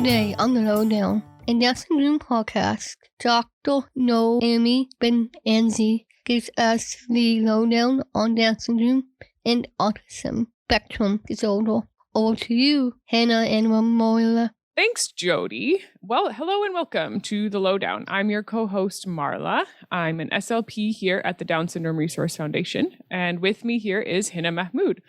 Today on the LowDOWN, a Down Syndrome podcast, Dr. Noemi Spinazzi gives us the lowdown on Down syndrome and autism spectrum disorder. Over to you, Hannah and Marla. Thanks, Jody. Well, hello and welcome to the Lowdown. I'm your co-host, Marla. I'm an SLP here at the Down Syndrome Resource Foundation. And with me here is Hina Mahmood,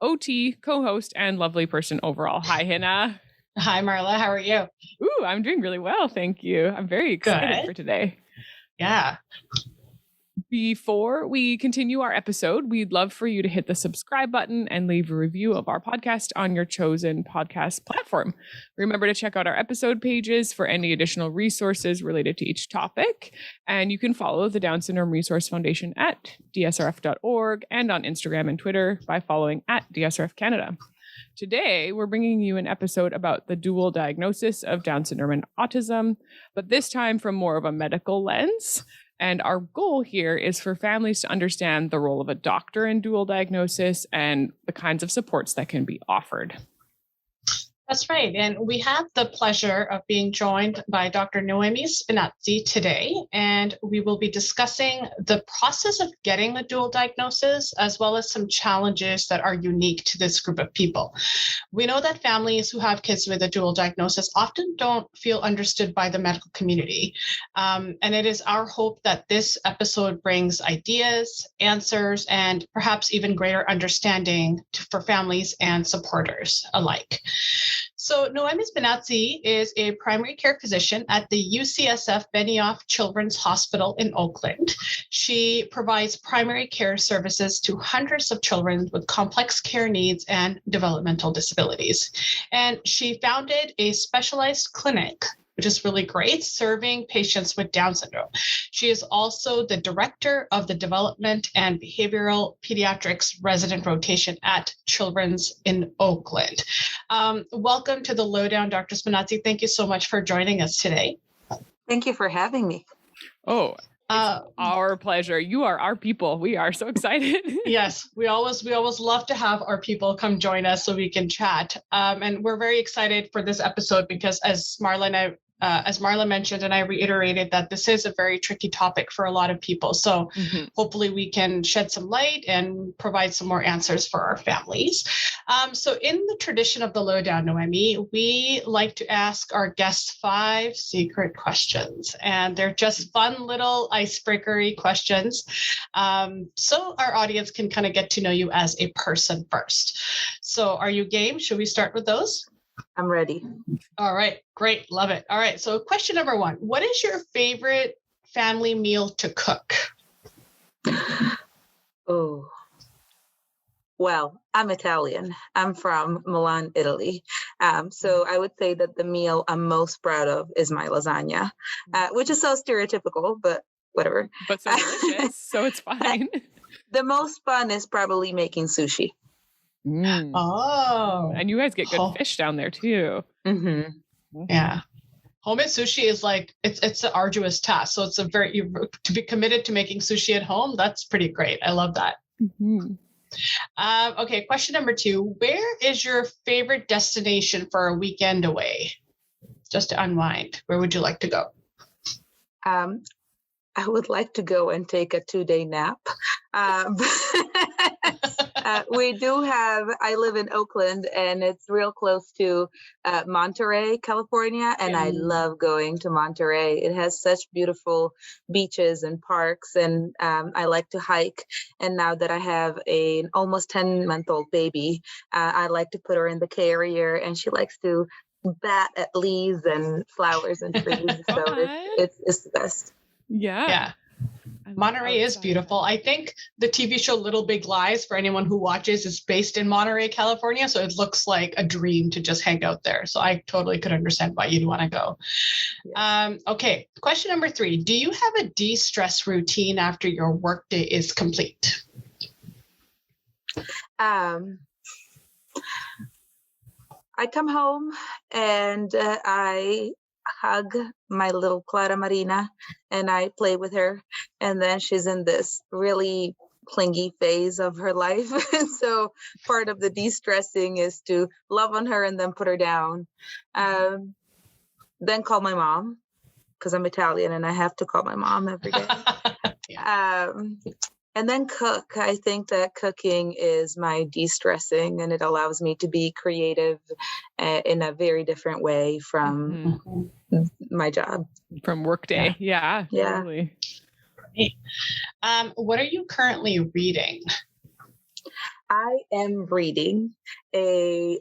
OT, co-host, and lovely person overall. Hi, Hina. Hi, Marla. How are you? Ooh, I'm doing really well. Thank you. I'm very excited for today. Yeah. Before we continue our episode, we'd love for you to hit the subscribe button and leave a review of our podcast on your chosen podcast platform. Remember to check out our episode pages for any additional resources related to each topic. And you can follow the Down Syndrome Resource Foundation at dsrf.org and on Instagram and Twitter by following at DSRF Canada. Today, we're bringing you an episode about the dual diagnosis of Down syndrome and autism, but this time from more of a medical lens. And our goal here is for families to understand the role of a doctor in dual diagnosis and the kinds of supports that can be offered. That's right. And we have the pleasure of being joined by Dr. Noemi Spinazzi today, and we will be discussing the process of getting a dual diagnosis, as well as some challenges that are unique to this group of people. We know that families who have kids with a dual diagnosis often don't feel understood by the medical community. And it is our hope that this episode brings ideas, answers, and perhaps even greater understanding for families and supporters alike. So Noemi Spinazzi is a primary care physician at the Ucsf Benioff Children's Hospital in Oakland. She provides primary care services to hundreds of children with complex care needs and developmental disabilities. And she founded a specialized clinic, which is really great, serving patients with Down syndrome. She is also the director of the Development and Behavioral Pediatrics Resident Rotation at Children's in Oakland. Welcome to the Lowdown, Dr. Spinazzi. Thank you so much for joining us today. Thank you for having me. Oh, it's our pleasure. You are our people. We are so excited. Yes, we always love to have our people come join us so we can chat. And we're very excited for this episode because as Marla mentioned, and I reiterated that this is a very tricky topic for a lot of people. So hopefully we can shed some light and provide some more answers for our families. So in the tradition of the Lowdown, Noemi, we like to ask our guests 5 secret questions, and they're just fun little icebreakery questions. So our audience can kind of get to know you as a person first. So are you game? Should we start with those? I'm ready. All right, great. Love it. All right. So question number 1, what is your favorite family meal to cook? Oh, well, I'm Italian. I'm from Milan, Italy. So I would say that the meal I'm most proud of is my lasagna, which is so stereotypical, but whatever. But so delicious, so it's fine. The most fun is probably making sushi. Oh, and you guys get good fish down there too. Yeah, homemade sushi is like it's an arduous task. So it's to be committed to making sushi at home. That's pretty great. I love that. Okay, question number 2: where is your favorite destination for a weekend away, just to unwind? Where would you like to go? I would like to go and take a 2-day nap. I live in Oakland, and it's real close to Monterey, California, and I love going to Monterey. It has such beautiful beaches and parks, and I like to hike. And now that I have an almost 10-month-old baby, I like to put her in the carrier, and she likes to bat at leaves and flowers and trees. So it's the best. Yeah. Monterey is beautiful. I think the TV show Little Big Lies, for anyone who watches, is based in Monterey, California. So it looks like a dream to just hang out there. So I totally could understand why you'd want to go. Yes. Okay. Question number 3. Do you have a de-stress routine after your workday is complete? I come home and I hug my little Clara Marina and I play with her. And then she's in this really clingy phase of her life. So part of the de-stressing is to love on her and then put her down. then call my mom, because I'm Italian and I have to call my mom every day. And then cook. I think that cooking is my de-stressing, and it allows me to be creative in a very different way from my job. From workday. Yeah. Totally. What are you currently reading? I am reading a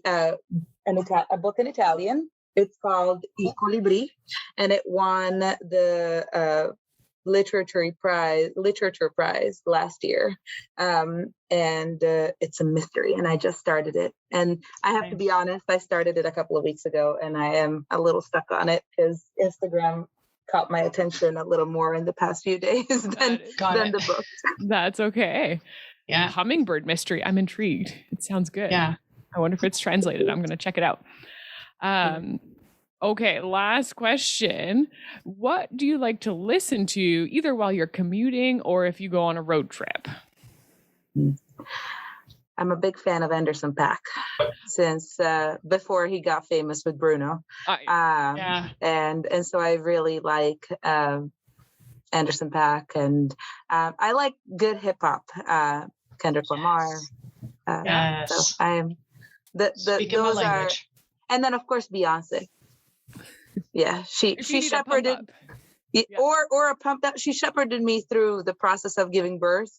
book in Italian. It's called I Colibri, and it won the literature prize last year. And it's a mystery, and I just started it. And I have to be honest, I started it a couple of weeks ago, and I am a little stuck on it because Instagram caught my attention a little more in the past few days than the book. That's okay. Yeah. Hummingbird mystery. I'm intrigued. It sounds good. Yeah. I wonder if it's translated. I'm going to check it out. Okay, last question. What do you like to listen to either while you're commuting or if you go on a road trip? I'm a big fan of Anderson .Paak since before he got famous with Bruno. And so I really like Anderson .Paak, and I like good hip hop, Kendrick Lamar. So I'm Speaking my language. And then of course Beyonce. Yeah, she shepherded. Or a pumped up. She shepherded me through the process of giving birth.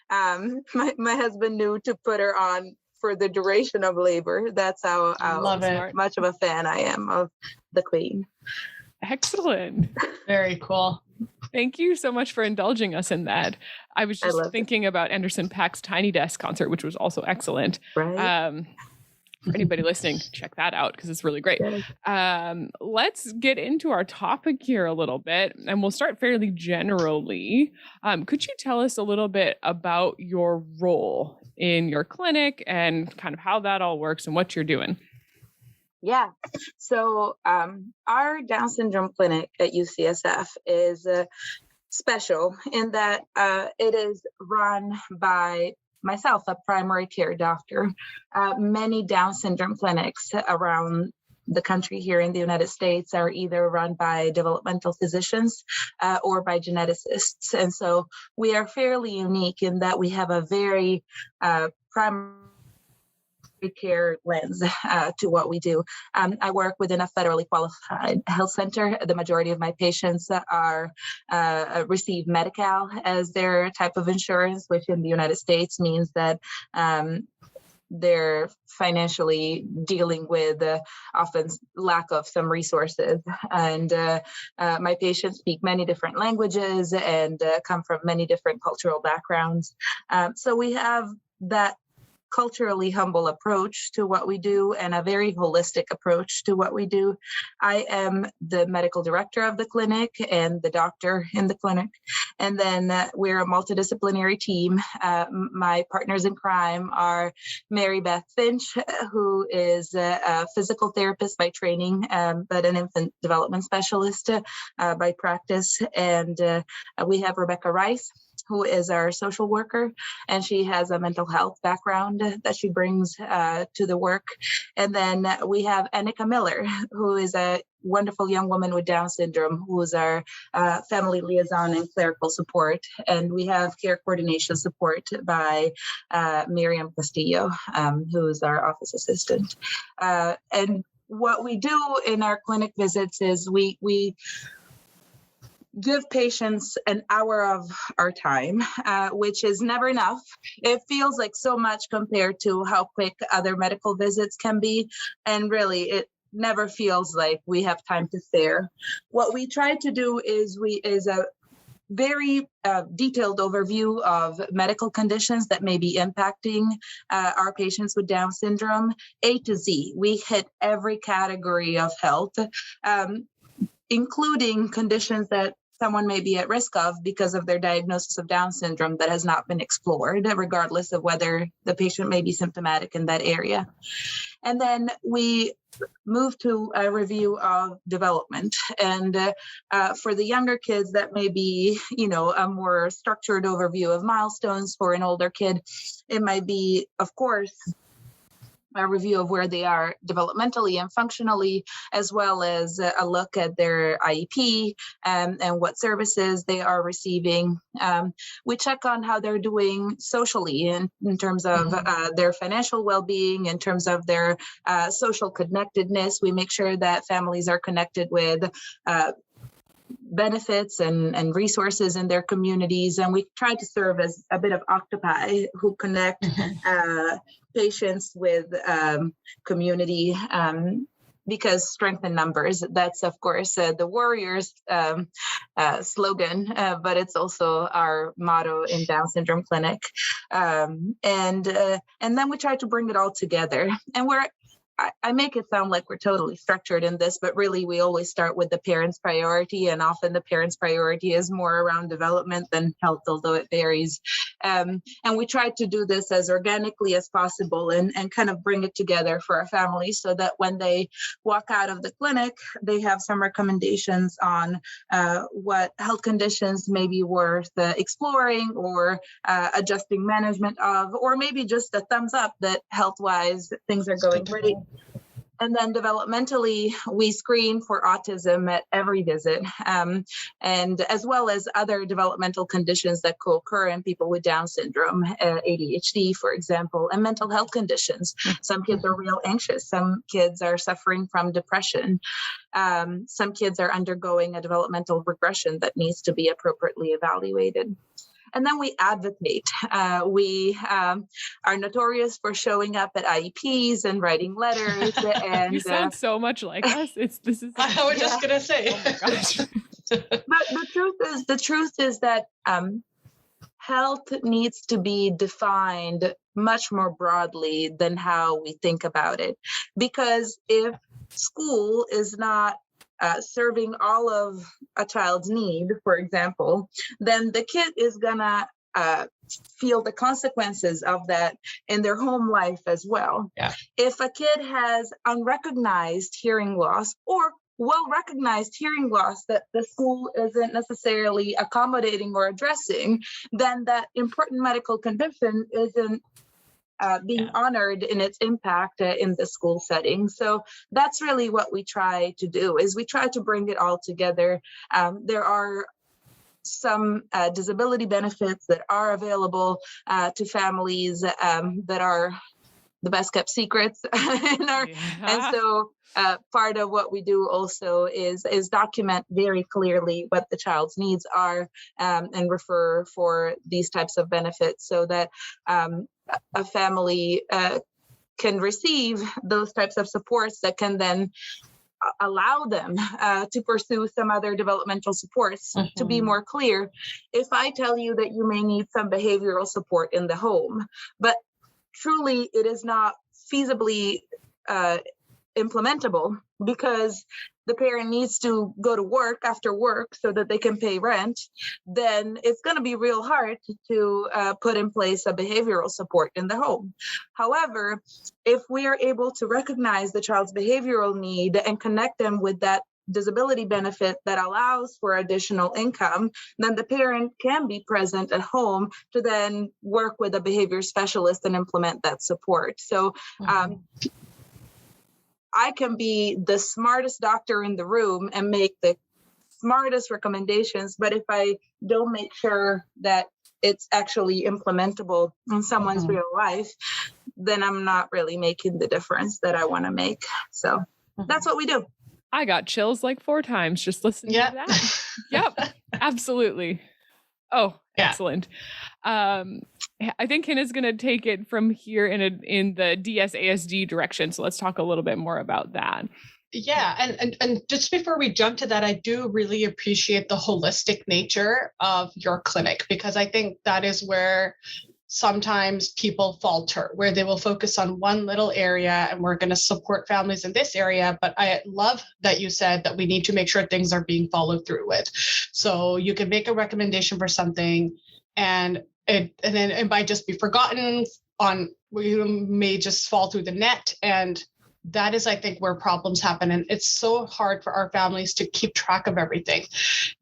My husband knew to put her on for the duration of labor. That's how much of a fan I am of the Queen. Excellent. Very cool. Thank you so much for indulging us in that. I was just thinking about Anderson .Paak's Tiny Desk concert, which was also excellent. Right. For anybody listening, check that out because it's really great. Let's get into our topic here a little bit, and we'll start fairly generally. Could you tell us a little bit about your role in your clinic and kind of how that all works and what you're doing? Yeah. So our Down syndrome clinic at UCSF is special in that it is run by myself, a primary care doctor. Many Down syndrome clinics around the country here in the United States are either run by developmental physicians or by geneticists. And so we are fairly unique in that we have a very primary care lens to what we do. I work within a federally qualified health center. The majority of my patients are receive Medi-Cal as their type of insurance, which in the United States means that they're financially dealing with often lack of some resources. And my patients speak many different languages and come from many different cultural backgrounds. So we have that culturally humble approach to what we do and a very holistic approach to what we do. I am the medical director of the clinic and the doctor in the clinic. And then we're a multidisciplinary team. My partners in crime are Mary Beth Finch, who is a physical therapist by training, but an infant development specialist by practice. And we have Rebecca Rice, who is our social worker, and she has a mental health background that she brings to the work. And then we have Annika Miller, who is a wonderful young woman with Down syndrome, who is our family liaison and clerical support. And we have care coordination support by Miriam Castillo, who is our office assistant. And what we do in our clinic visits is we give patients an hour of our time, which is never enough. It feels like so much compared to how quick other medical visits can be. And really, it never feels like we have time to spare. What we try to do is a very detailed overview of medical conditions that may be impacting our patients with Down syndrome, A to Z. We hit every category of health, including conditions that someone may be at risk of because of their diagnosis of Down syndrome that has not been explored, regardless of whether the patient may be symptomatic in that area. And then we move to a review of development. And for the younger kids, that may be, a more structured overview of milestones. For an older kid, it might be, of course, a review of where they are developmentally and functionally, as well as a look at their IEP and what services they are receiving. We check on how they're doing socially in terms of their financial well-being, in terms of their social connectedness. We make sure that families are connected with benefits and resources in their communities. And we try to serve as a bit of octopi who connect patients with community, because strength in numbers, that's of course the Warriors slogan, but it's also our motto in Down Syndrome Clinic. And then we try to bring it all together. And I make it sound like we're totally structured in this, but really we always start with the parent's priority, and often the parent's priority is more around development than health, although it varies. And we try to do this as organically as possible and kind of bring it together for our families so that when they walk out of the clinic, they have some recommendations on what health conditions may be worth exploring or adjusting management of, or maybe just a thumbs up that health-wise things are going great. And then developmentally, we screen for autism at every visit, and as well as other developmental conditions that co-occur in people with Down syndrome, ADHD, for example, and mental health conditions. Some kids are real anxious. Some kids are suffering from depression. Some kids are undergoing a developmental regression that needs to be appropriately evaluated. And then we advocate. We are notorious for showing up at IEPs and writing letters. And you sound so much like us. This is. I was just gonna say. Oh my gosh. But the truth is that health needs to be defined much more broadly than how we think about it. Because if school is not serving all of a child's need, for example, then the kid is gonna feel the consequences of that in their home life as well. Yeah. If a kid has unrecognized hearing loss or well-recognized hearing loss that the school isn't necessarily accommodating or addressing, then that important medical condition isn't being honored in its impact in the school setting. So that's really what we try to do, is we try to bring it all together. There are some disability benefits that are available to families that are the best kept secrets. And so part of what we do also is document very clearly what the child's needs are and refer for these types of benefits so that a family can receive those types of supports that can then allow them to pursue some other developmental supports. To be more clear, if I tell you that you may need some behavioral support in the home, but truly it is not feasibly implementable because the parent needs to go to work after work so that they can pay rent, then it's going to be real hard to put in place a behavioral support in the home. However, if we are able to recognize the child's behavioral need and connect them with that disability benefit that allows for additional income, then the parent can be present at home to then work with a behavior specialist and implement that support. So I can be the smartest doctor in the room and make the smartest recommendations, but if I don't make sure that it's actually implementable in someone's real life, then I'm not really making the difference that I want to make. So that's what we do. I got chills like 4 times just listening to that. Yep, absolutely. Oh, excellent. I think Hannah's going to take it from here in the DSASD direction. So let's talk a little bit more about that. Yeah. And just before we jump to that, I do really appreciate the holistic nature of your clinic, because I think that is where sometimes people falter, where they will focus on one little area and we're going to support families in this area. But I love that you said that we need to make sure things are being followed through with. So you can make a recommendation for something and it might just be forgotten on, you may just fall through the net and that is, I think, where problems happen. And it's so hard for our families to keep track of everything.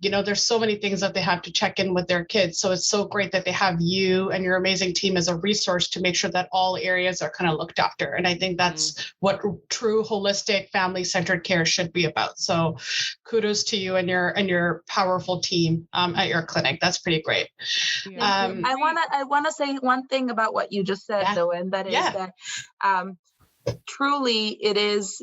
There's so many things that they have to check in with their kids. So it's so great that they have you and your amazing team as a resource to make sure that all areas are kind of looked after. And I think that's what true holistic family-centered care should be about. So kudos to you and your powerful team at your clinic. That's pretty great. Yeah. I wanna say one thing about what you just said, though, and that is that truly it is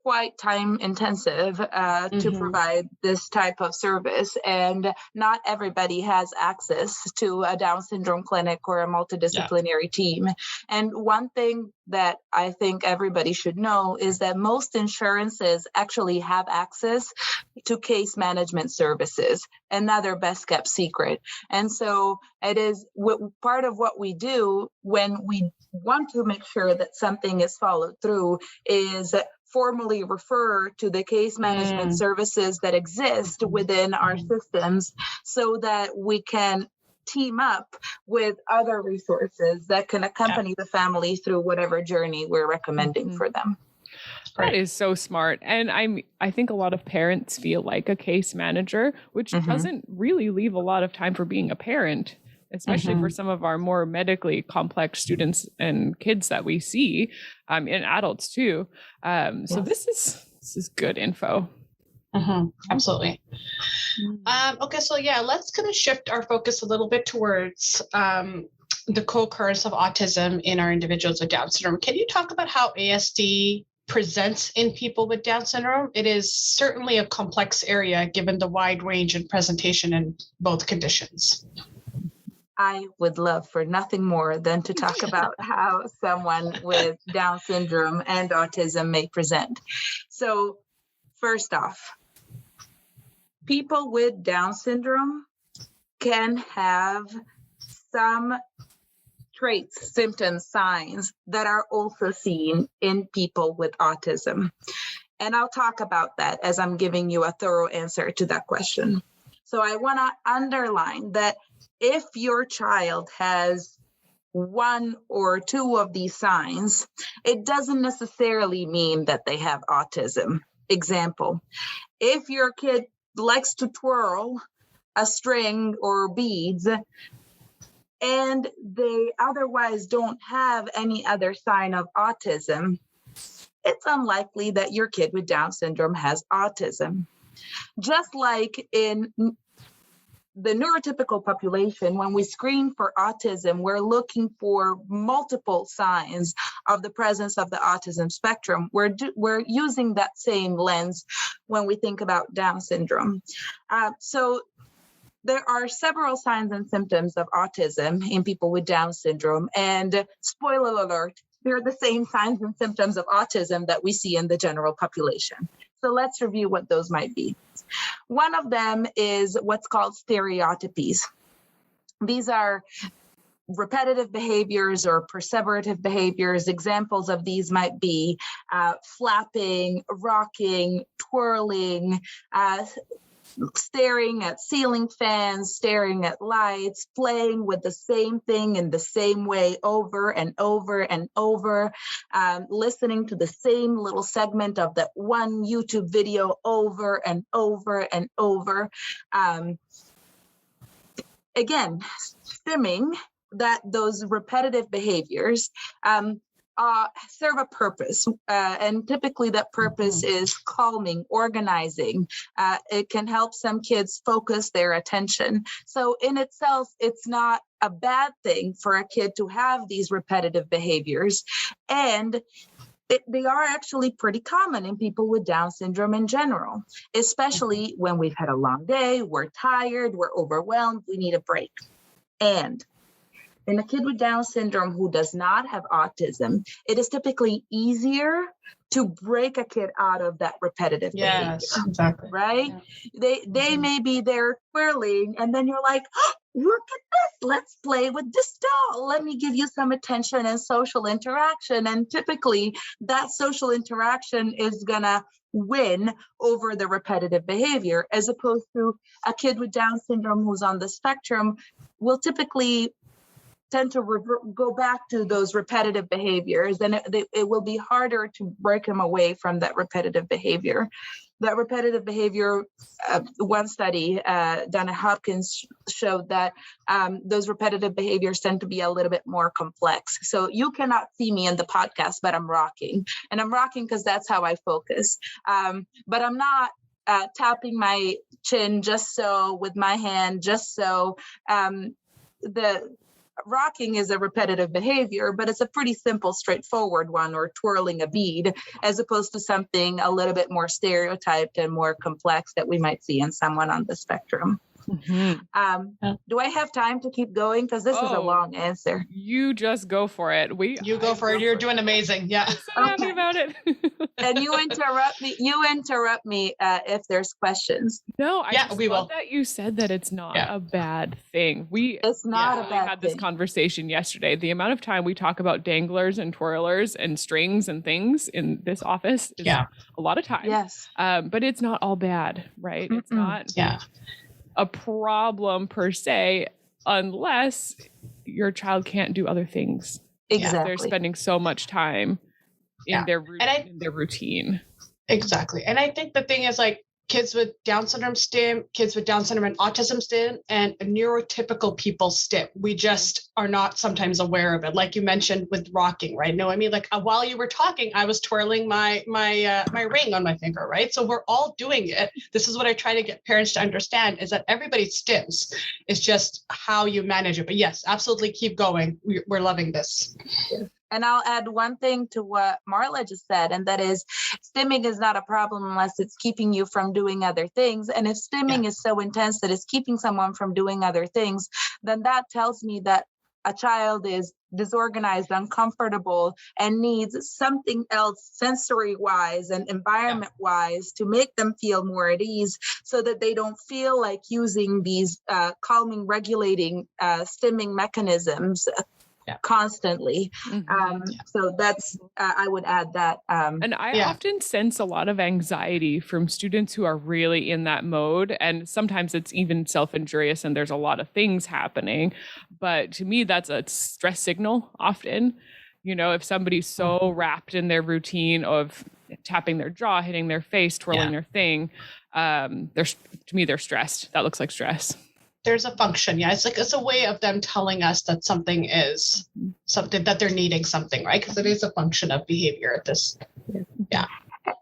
quite time intensive to provide this type of service, and not everybody has access to a Down syndrome clinic or a multidisciplinary team. And one thing that I think everybody should know is that most insurances actually have access to case management services, another best kept secret. And so it is part of what we do when we want to make sure that something is followed through is formally refer to the case management services that exist within our systems, so that we can team up with other resources that can accompany the family through whatever journey we're recommending for them. That is so smart. And I think a lot of parents feel like a case manager, which doesn't really leave a lot of time for being a parent, especially for some of our more medically complex students and kids that we see, and adults too. So this is good info. Absolutely. Okay, so let's kind of shift our focus a little bit towards the co-occurrence of autism in our individuals with Down syndrome. Can you talk about how ASD presents in people with Down syndrome? It is certainly a complex area given the wide range and presentation in both conditions. I would love for nothing more than to talk about how someone with Down syndrome and autism may present. So first off, people with Down syndrome can have some traits, symptoms, signs that are also seen in people with autism. And I'll talk about that as I'm giving you a thorough answer to that question. So I want to underline that if your child has one or two of these signs, it doesn't necessarily mean that they have autism. Example, if your kid likes to twirl a string or beads and they otherwise don't have any other sign of autism, it's unlikely that your kid with Down syndrome has autism. Just like in the neurotypical population, when we screen for autism, we're looking for multiple signs of the presence of the autism spectrum. We're using that same lens when we think about Down syndrome. So there are several signs and symptoms of autism in people with Down syndrome, and spoiler alert, they're the same signs and symptoms of autism that we see in the general population. So let's review what those might be. One of them is what's called stereotypies. These are repetitive behaviors or perseverative behaviors. Examples of these might be flapping, rocking, twirling, staring at ceiling fans, staring at lights, playing with the same thing in the same way over and over and over, listening to the same little segment of that one YouTube video over and over and over. Again, stimming that those repetitive behaviors serve a purpose, and typically that purpose is calming, organizing. It can help some kids focus their attention. So in itself, it's not a bad thing for a kid to have these repetitive behaviors, and they are actually pretty common in people with Down syndrome in general, especially when we've had a long day, we're tired, we're overwhelmed, we need a break. And in a kid with Down syndrome who does not have autism, it is typically easier to break a kid out of that repetitive behavior. Exactly. Right? Yeah. They may be there twirling, and then you're like, oh, look at this, let's play with this doll. Let me give you some attention and social interaction. And typically that social interaction is gonna win over the repetitive behavior, as opposed to a kid with Down syndrome who's on the spectrum will typically tend to go back to those repetitive behaviors, then it will be harder to break them away from that repetitive behavior. That repetitive behavior, one study done at Hopkins showed that those repetitive behaviors tend to be a little bit more complex. So you cannot see me in the podcast, but I'm rocking. And I'm rocking because that's how I focus. But I'm not tapping my chin just so with my hand, just so. The rocking is a repetitive behavior, but it's a pretty simple, straightforward one, or twirling a bead, as opposed to something a little bit more stereotyped and more complex that we might see in someone on the spectrum. Mm-hmm. Do I have time to keep going? Because this is a long answer. You just go for it. You go for it. You're doing amazing. Yeah. I'm so happy about it. And you interrupt me if there's questions. No, we love that you said that it's not a bad thing. It's not a bad thing. Had this conversation yesterday. The amount of time we talk about danglers and twirlers and strings and things in this office is a lot of time. Yes. But it's not all bad, right? Mm-mm. It's not a problem per se, unless your child can't do other things. Exactly. They're spending so much time in their routine. Exactly. And I think the thing is, like, kids with Down syndrome STEM, kids with Down syndrome and autism STEM, and neurotypical people STEM. We just are not sometimes aware of it. Like you mentioned with rocking, right? No, I mean, like while you were talking, I was twirling my ring on my finger, right? So we're all doing it. This is what I try to get parents to understand, is that everybody STEMs. It's just how you manage it. But yes, absolutely, keep going. We're loving this. Yeah. And I'll add one thing to what Marla just said, and that is stimming is not a problem unless it's keeping you from doing other things. And if stimming is so intense that it's keeping someone from doing other things, then that tells me that a child is disorganized, uncomfortable, and needs something else sensory-wise and environment-wise to make them feel more at ease, so that they don't feel like using these calming, regulating, stimming mechanisms constantly. So that's I would add that. And I often sense a lot of anxiety from students who are really in that mode, and sometimes it's even self-injurious and there's a lot of things happening. But to me, that's a stress signal often. You know, if somebody's so wrapped in their routine of tapping their jaw, hitting their face, twirling their thing, to me, they're stressed. That looks like stress. There's a function. It's a way of them telling us that something is something, that they're needing something, right? Because it is a function of behavior at this. Yeah.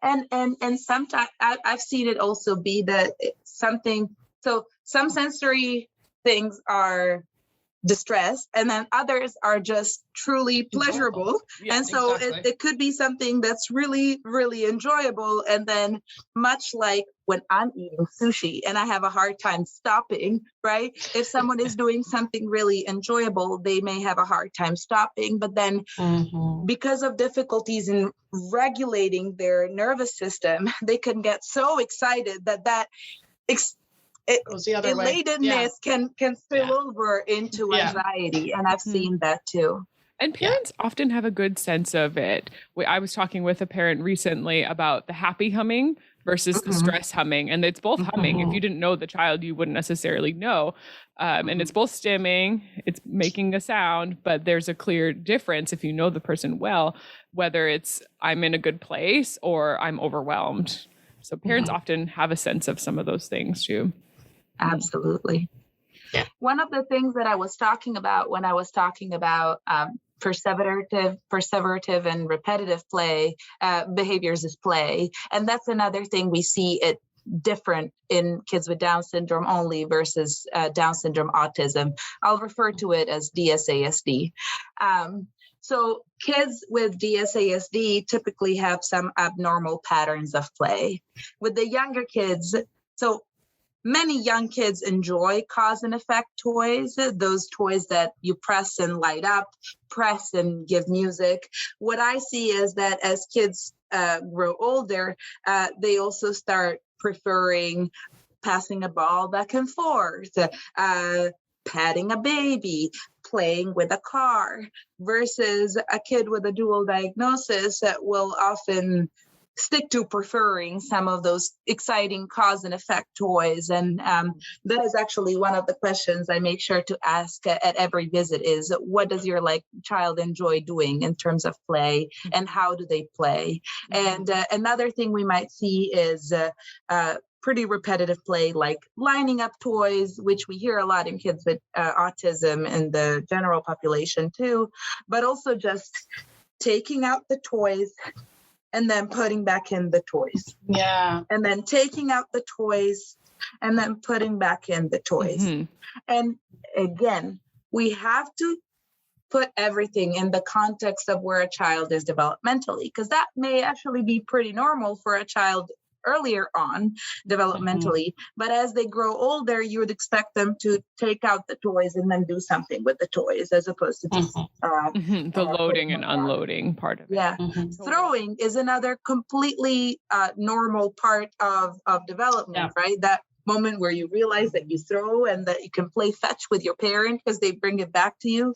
And sometimes I've seen it also be that something, so some sensory things are distress, and then others are just truly pleasurable. And so it could be something that's really, really enjoyable. And then much like when I'm eating sushi and I have a hard time stopping, right? If someone is doing something really enjoyable, they may have a hard time stopping, but then because of difficulties in regulating their nervous system, they can get so excited that goes the other way. Relatedness can spill over into anxiety, and I've seen that too. And parents often have a good sense of it. I was talking with a parent recently about the happy humming versus the stress humming, and it's both humming. If you didn't know the child, you wouldn't necessarily know. And it's both stimming, it's making a sound, but there's a clear difference if you know the person well, whether it's I'm in a good place or I'm overwhelmed. So parents often have a sense of some of those things too. Absolutely. Yeah. One of the things that I was talking about when I was talking about perseverative and repetitive play behaviors is play. And that's another thing we see it different in kids with Down syndrome only versus Down syndrome autism. I'll refer to it as DSASD. So kids with DSASD typically have some abnormal patterns of play. With the younger kids, so many young kids enjoy cause and effect toys, those toys that you press and light up, press and give music. What I see is that as kids grow older, they also start preferring passing a ball back and forth, patting a baby, playing with a car, versus a kid with a dual diagnosis that will often stick to preferring some of those exciting cause and effect toys. And that is actually one of the questions I make sure to ask at every visit is, what does your child enjoy doing in terms of play, and how do they play? And another thing we might see is pretty repetitive play, like lining up toys, which we hear a lot in kids with autism and the general population too, but also just taking out the toys and then putting back in the toys. Yeah. And then taking out the toys and then putting back in the toys. Mm-hmm. And again, we have to put everything in the context of where a child is developmentally, because that may actually be pretty normal for a child earlier on developmentally, but as they grow older, you would expect them to take out the toys and then do something with the toys, as opposed to just the loading and unloading part of it. Yeah. Throwing is another completely normal part of development, right? That moment where you realize that you throw and that you can play fetch with your parent because they bring it back to you.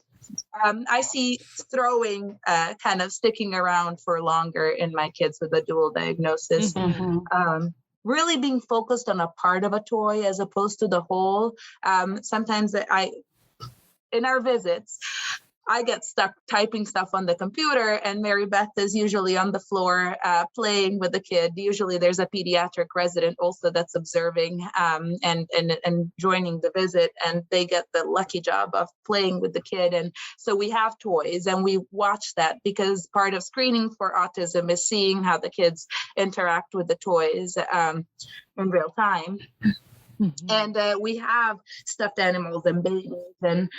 I see throwing kind of sticking around for longer in my kids with a dual diagnosis. Really being focused on a part of a toy as opposed to the whole. Sometimes in our visits, I get stuck typing stuff on the computer, and Mary Beth is usually on the floor playing with the kid. Usually there's a pediatric resident also that's observing and joining the visit, and they get the lucky job of playing with the kid. And so we have toys and we watch that, because part of screening for autism is seeing how the kids interact with the toys in real time. And we have stuffed animals and babies. And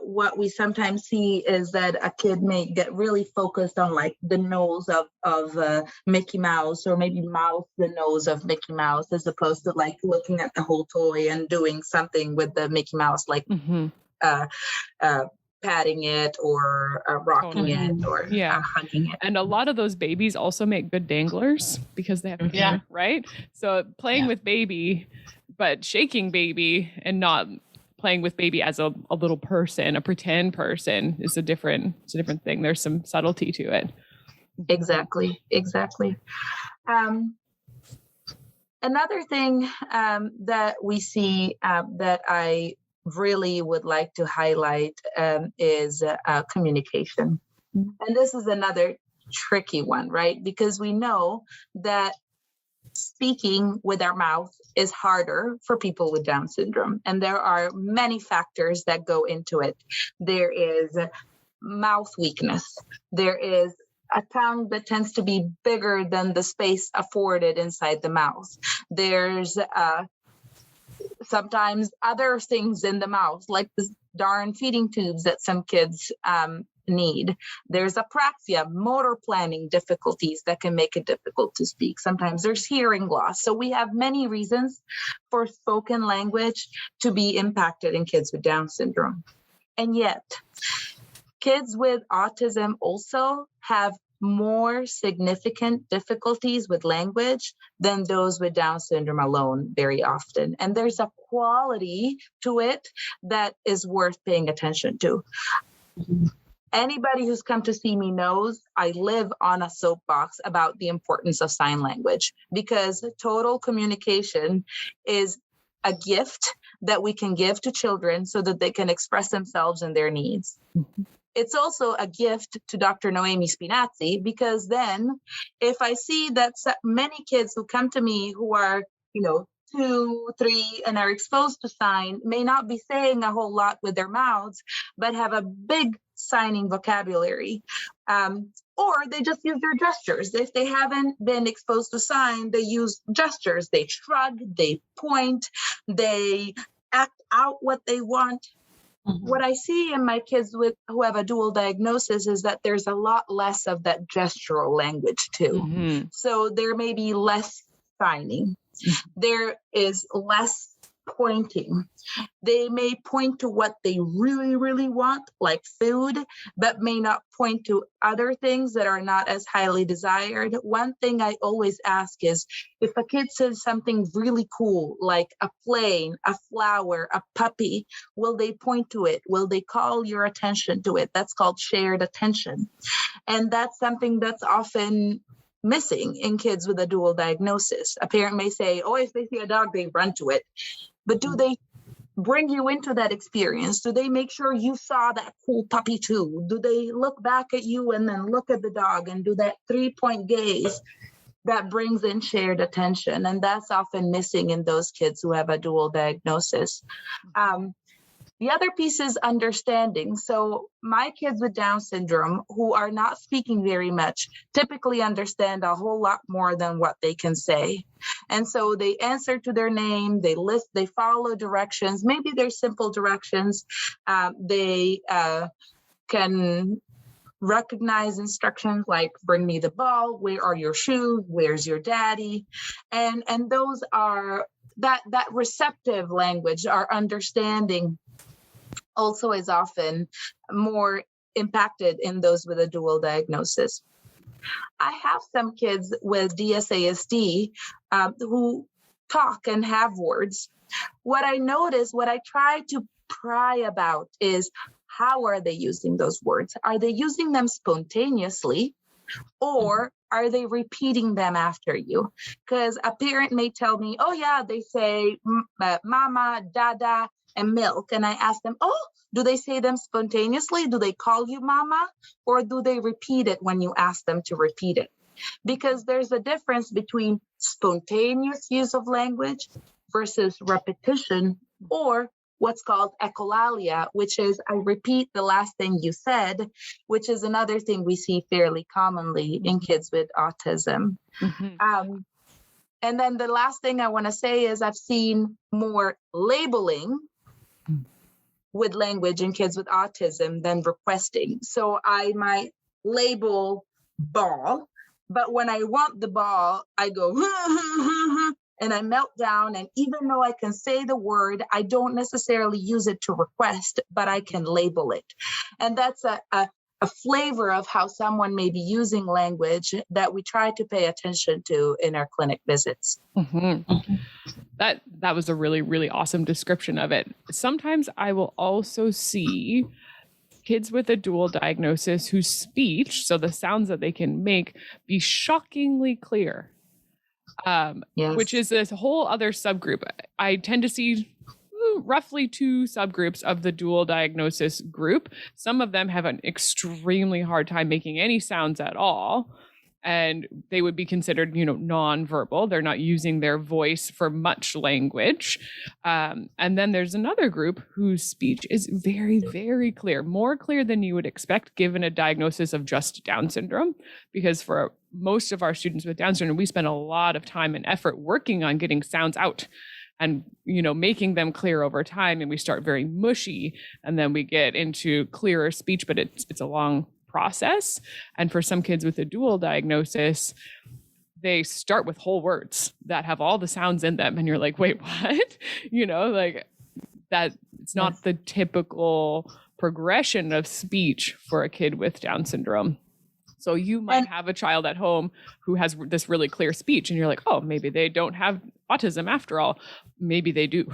what we sometimes see is that a kid may get really focused on the nose of Mickey Mouse, or maybe mouth the nose of Mickey Mouse, as opposed to looking at the whole toy and doing something with the Mickey Mouse, patting it or rocking it or hugging it. And a lot of those babies also make good danglers because they have hair, right? So playing with baby, but shaking baby and not playing with baby as a little person, a pretend person, is a different thing. There's some subtlety to it. Exactly. Another thing that we see that I really would like to highlight is communication. And this is another tricky one, right? Because we know that speaking with our mouth is harder for people with Down syndrome. And there are many factors that go into it. There is mouth weakness. There is a tongue that tends to be bigger than the space afforded inside the mouth. There's sometimes other things in the mouth, like the darn feeding tubes that some kids need. There's apraxia, motor planning difficulties that can make it difficult to speak. Sometimes there's hearing loss. So we have many reasons for spoken language to be impacted in kids with Down syndrome. And yet, kids with autism also have more significant difficulties with language than those with Down syndrome alone very often. And there's a quality to it that is worth paying attention to. Anybody who's come to see me knows I live on a soapbox about the importance of sign language, because total communication is a gift that we can give to children so that they can express themselves and their needs. It's also a gift to Dr. Noemi Spinazzi, because then if I see that many kids who come to me who are, 2, 3, and are exposed to sign may not be saying a whole lot with their mouths, but have a big signing vocabulary, or they just use their gestures. If they haven't been exposed to sign, they use gestures. They shrug, they point, they act out what they want. What I see in my kids who have a dual diagnosis is that there's a lot less of that gestural language too. So there may be less signing. There is less pointing. They may point to what they really, really want, like food, but may not point to other things that are not as highly desired. One thing I always ask is, if a kid says something really cool, like a plane, a flower, a puppy, will they point to it? Will they call your attention to it? That's called shared attention. And that's something that's often missing in kids with a dual diagnosis. A parent may say, oh, if they see a dog, they run to it. But do they bring you into that experience? Do they make sure you saw that cool puppy too? Do they look back at you and then look at the dog and do that 3-point gaze that brings in shared attention? And that's often missing in those kids who have a dual diagnosis. The other piece is understanding. So my kids with Down syndrome who are not speaking very much typically understand a whole lot more than what they can say. And so they answer to their name, they list, they follow directions. Maybe they're simple directions. They can recognize instructions like bring me the ball, where are your shoes, where's your daddy? And those are that receptive language, our understanding also is often more impacted in those with a dual diagnosis. I have some kids with DSASD who talk and have words. What I notice, what I try to pry about is how are they using those words? Are they using them spontaneously, or are they repeating them after you? Because a parent may tell me, oh yeah, they say mama, dada, and milk. And I ask them, oh, do they say them spontaneously? Do they call you mama? Or do they repeat it when you ask them to repeat it? Because there's a difference between spontaneous use of language versus repetition, or what's called echolalia, which is I repeat the last thing you said, which is another thing we see fairly commonly in kids with autism. Mm-hmm. And then the last thing I want to say is I've seen more labeling with language in kids with autism than requesting. So I might label ball, but when I want the ball, I go, and I melt down. And even though I can say the word, I don't necessarily use it to request, but I can label it. And that's a flavor of how someone may be using language that we try to pay attention to in our clinic visits. Mm-hmm. That was a really, really awesome description of it. Sometimes I will also see kids with a dual diagnosis whose speech, so the sounds that they can make, be shockingly clear. Yes. Which is this whole other subgroup. I tend to see roughly 2 subgroups of the dual diagnosis group. Some of them have an extremely hard time making any sounds at all, and they would be considered, nonverbal. They're not using their voice for much language. And then there's another group whose speech is very, very clear, more clear than you would expect given a diagnosis of just Down syndrome, because for most of our students with Down syndrome, we spend a lot of time and effort working on getting sounds out and, making them clear over time. And we start very mushy, and then we get into clearer speech, but it's a long process. And for some kids with a dual diagnosis, they start with whole words that have all the sounds in them. And you're like, wait, what? That it's not the typical progression of speech for a kid with Down syndrome. So you might have a child at home who has this really clear speech, and you're like, oh, maybe they don't have autism after all. Maybe they do.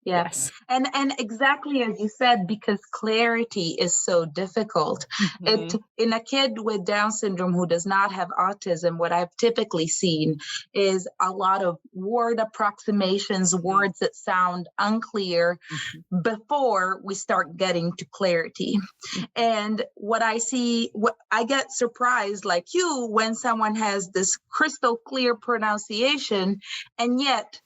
Yes. And exactly as you said, because clarity is so difficult. Mm-hmm. In a kid with Down syndrome who does not have autism, what I've typically seen is a lot of word approximations, words that sound unclear before we start getting to clarity. And what I see, I get surprised like you when someone has this crystal clear pronunciation, and yet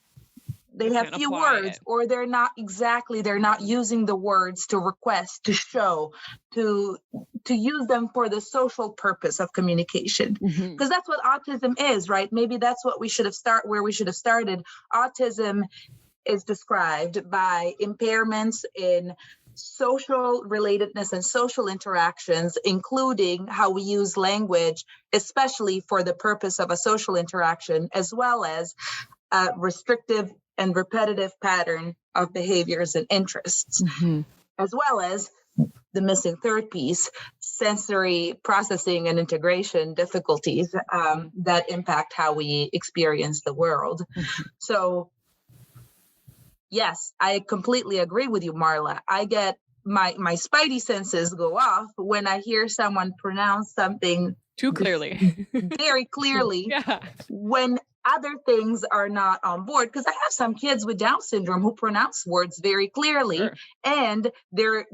they have few words, or they're not using the words to request, to show, to use them for the social purpose of communication. Because that's what autism is, right? Maybe that's what we should have started. Autism is described by impairments in social relatedness and social interactions, including how we use language, especially for the purpose of a social interaction, as well as a restrictive and repetitive pattern of behaviors and interests, as well as the missing third piece, sensory processing and integration difficulties that impact how we experience the world. So yes, I completely agree with you, Marla. I get my spidey senses go off when I hear someone pronounce something Too clearly. very clearly Yeah. when other things are not on board. Because I have some kids with Down syndrome who pronounce words very clearly, Sure. and they're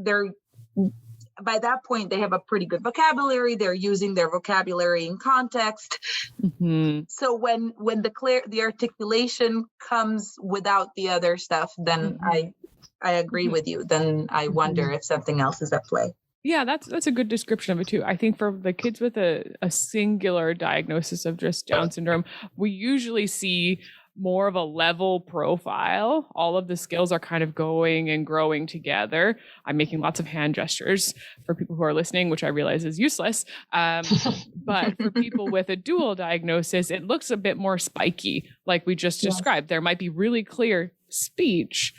by that point they have a pretty good vocabulary. They're using their vocabulary in context. Mm-hmm. So when the articulation comes without the other stuff, then I agree with you. Then I wonder if something else is at play. Yeah, that's a good description of it too. I think for the kids with a singular diagnosis of just Down syndrome, we usually see more of a level profile. All of the skills are kind of going and growing together. I'm making lots of hand gestures for people who are listening, which I realize is useless. But for people with a dual diagnosis, it looks a bit more spiky, like we just described. There might be really clear speech,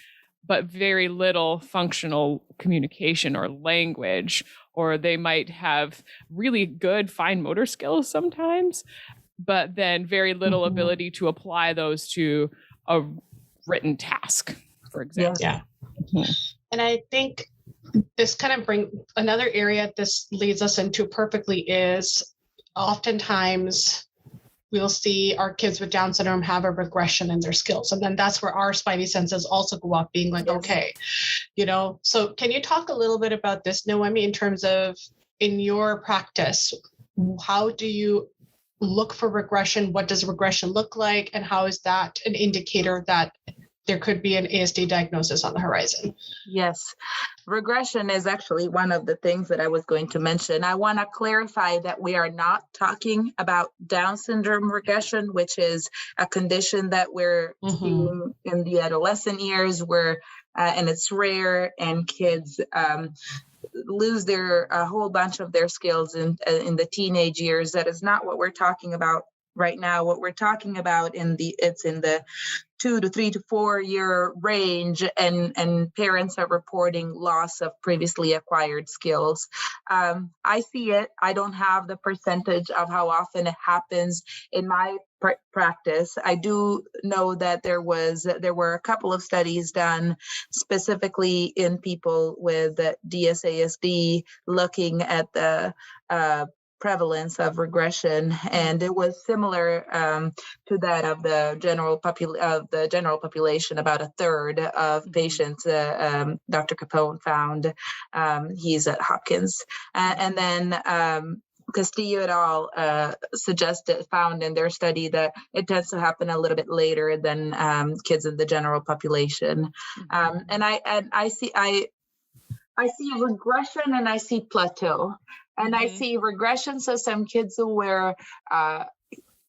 but very little functional communication or language, or they might have really good fine motor skills sometimes, but then very little ability to apply those to a written task, for example. Yeah. And I think this kind of another area this leads us into perfectly is oftentimes we'll see our kids with Down syndrome have a regression in their skills. And then that's where our spidey senses also go up, being like, okay, so can you talk a little bit about this, Noemi, in terms of in your practice, how do you look for regression? What does regression look like? And how is that an indicator that there could be an ASD diagnosis on the horizon? Yes. Regression is actually one of the things that I was going to mention. I want to clarify that we are not talking about Down syndrome regression, which is a condition that we're seeing in the adolescent years and it's rare, and kids lose a whole bunch of their skills in the teenage years. That is not what we're talking about right now. What we're talking about it's in the 2 to 3 to 4 year range, and parents are reporting loss of previously acquired skills. I see it. I don't have the percentage of how often it happens in my practice. I do know that there were a couple of studies done specifically in people with DSASD looking at the prevalence of regression, and it was similar to that of the general population. About a third of patients, Dr. Capone found. He's at Hopkins, and then Castillo et al. Found in their study that it tends to happen a little bit later than kids in the general population. And I see regression and I see plateau. And I see regression. So some kids who were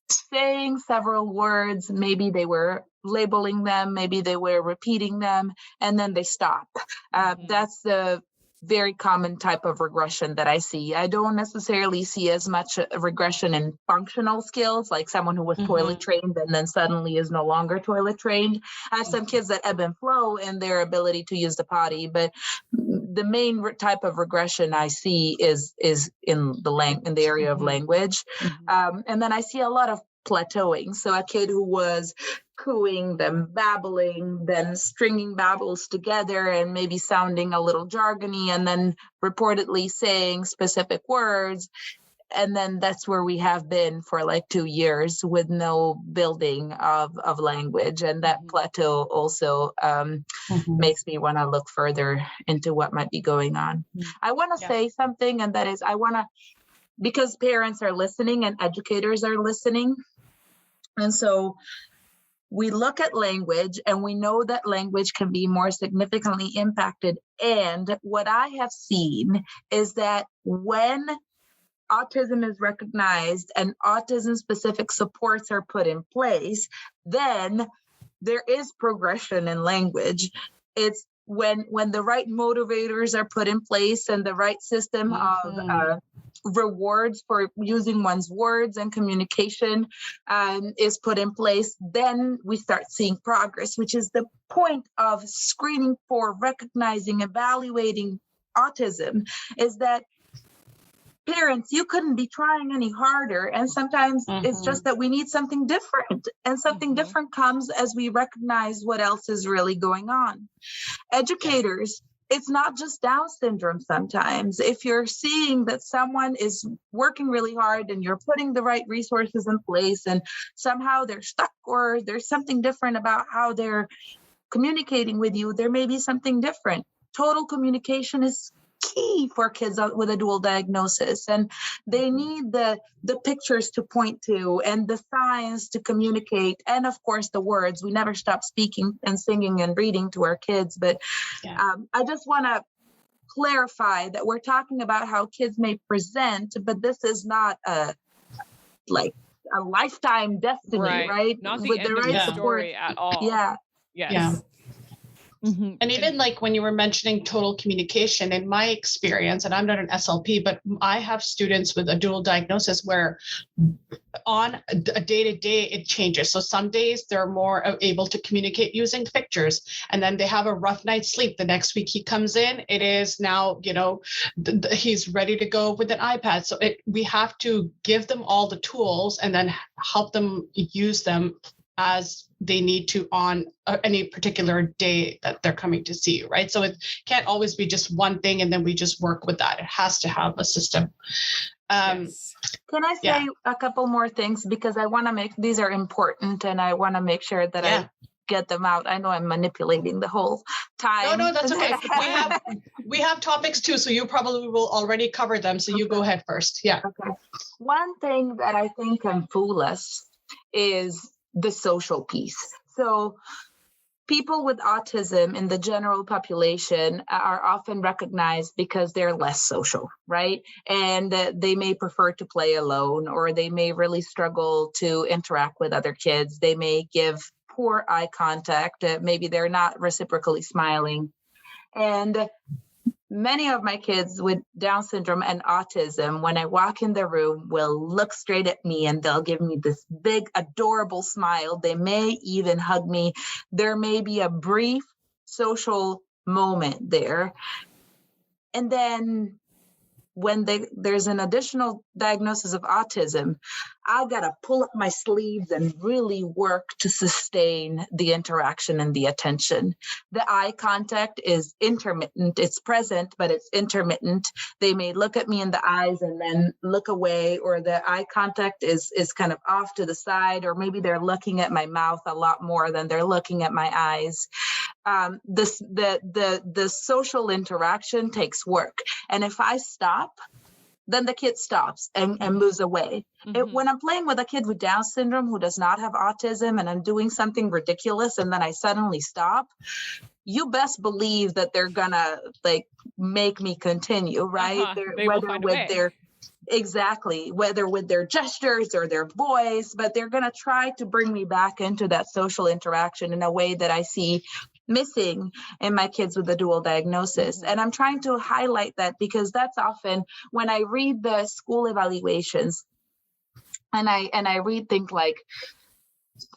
saying several words, maybe they were labeling them, maybe they were repeating them, and then they stop. That's the very common type of regression that I see. I don't necessarily see as much regression in functional skills, like someone who was toilet trained and then suddenly is no longer toilet trained. I have some kids that ebb and flow in their ability to use the potty, but the main type of regression I see is in the area of language. And then I see a lot of plateauing. So a kid who was cooing, then babbling, then stringing babbles together and maybe sounding a little jargony, and then reportedly saying specific words. And then that's where we have been for like 2 years with no building of language. And that plateau also makes me want to look further into what might be going on. I want to say something, and that is because parents are listening and educators are listening. And so we look at language and we know that language can be more significantly impacted. And what I have seen is that when autism is recognized and autism-specific supports are put in place, then there is progression in language. It's when the right motivators are put in place and the right system of rewards for using one's words and communication is put in place, then we start seeing progress, which is the point of screening for recognizing, evaluating autism, is that parents, you couldn't be trying any harder. And sometimes it's just that we need something different. And something different comes as we recognize what else is really going on. Educators, it's not just Down syndrome sometimes. If you're seeing that someone is working really hard and you're putting the right resources in place and somehow they're stuck or there's something different about how they're communicating with you, there may be something different. Total communication is key for kids with a dual diagnosis, and they need the pictures to point to and the signs to communicate, and of course the words. We never stop speaking and singing and reading to our kids, but I just want to clarify that we're talking about how kids may present, but this is not a lifetime destiny, right? Not the end of the story at all. Yeah. Yes. Yeah. Mm-hmm. And even like when you were mentioning total communication, in my experience, and I'm not an SLP, but I have students with a dual diagnosis where on a day-to-day it changes. So some days they're more able to communicate using pictures, and then they have a rough night's sleep. The next week he comes in, it is now, he's ready to go with an iPad. So we have to give them all the tools and then help them use them as they need to on any particular day that they're coming to see you, right? So it can't always be just one thing and then we just work with that. It has to have a system. Yes. Can I say a couple more things, because I want to make, these are important and I want to make sure that I get them out. I know I'm manipulating the whole time. No, that's okay. we have topics too, so you probably will already cover them. So you go ahead first. Yeah. Okay. One thing that I think can fool us is the social piece. So people with autism in the general population are often recognized because they're less social, right? And they may prefer to play alone, or they may really struggle to interact with other kids. They may give poor eye contact. Maybe they're not reciprocally smiling. And many of my kids with Down syndrome and autism, when I walk in the room, will look straight at me and they'll give me this big, adorable smile. They may even hug me. There may be a brief social moment there. And then when there's an additional diagnosis of autism, I've got to pull up my sleeves and really work to sustain the interaction and the attention. The eye contact is intermittent. It's present, but it's intermittent. They may look at me in the eyes and then look away, or the eye contact is kind of off to the side, or maybe they're looking at my mouth a lot more than they're looking at my eyes. The social interaction takes work. And if I stop, then the kid stops and moves away. Mm-hmm. When I'm playing with a kid with Down syndrome who does not have autism and I'm doing something ridiculous and then I suddenly stop, you best believe that they're gonna make me continue, right? Whether with their gestures or their voice, but they're gonna try to bring me back into that social interaction in a way that I see missing in my kids with a dual diagnosis. Mm-hmm. And I'm trying to highlight that because that's often when I read the school evaluations and I read things like,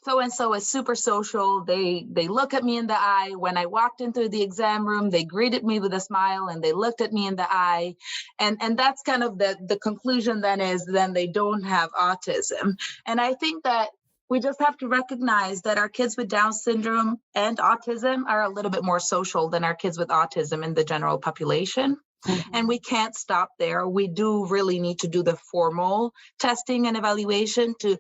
so-and-so is super social. They look at me in the eye. When I walked into the exam room, they greeted me with a smile and they looked at me in the eye. And that's kind of the conclusion then they don't have autism. And I think that we just have to recognize that our kids with Down syndrome and autism are a little bit more social than our kids with autism in the general population. Mm-hmm. And we can't stop there. We do really need to do the formal testing and evaluation to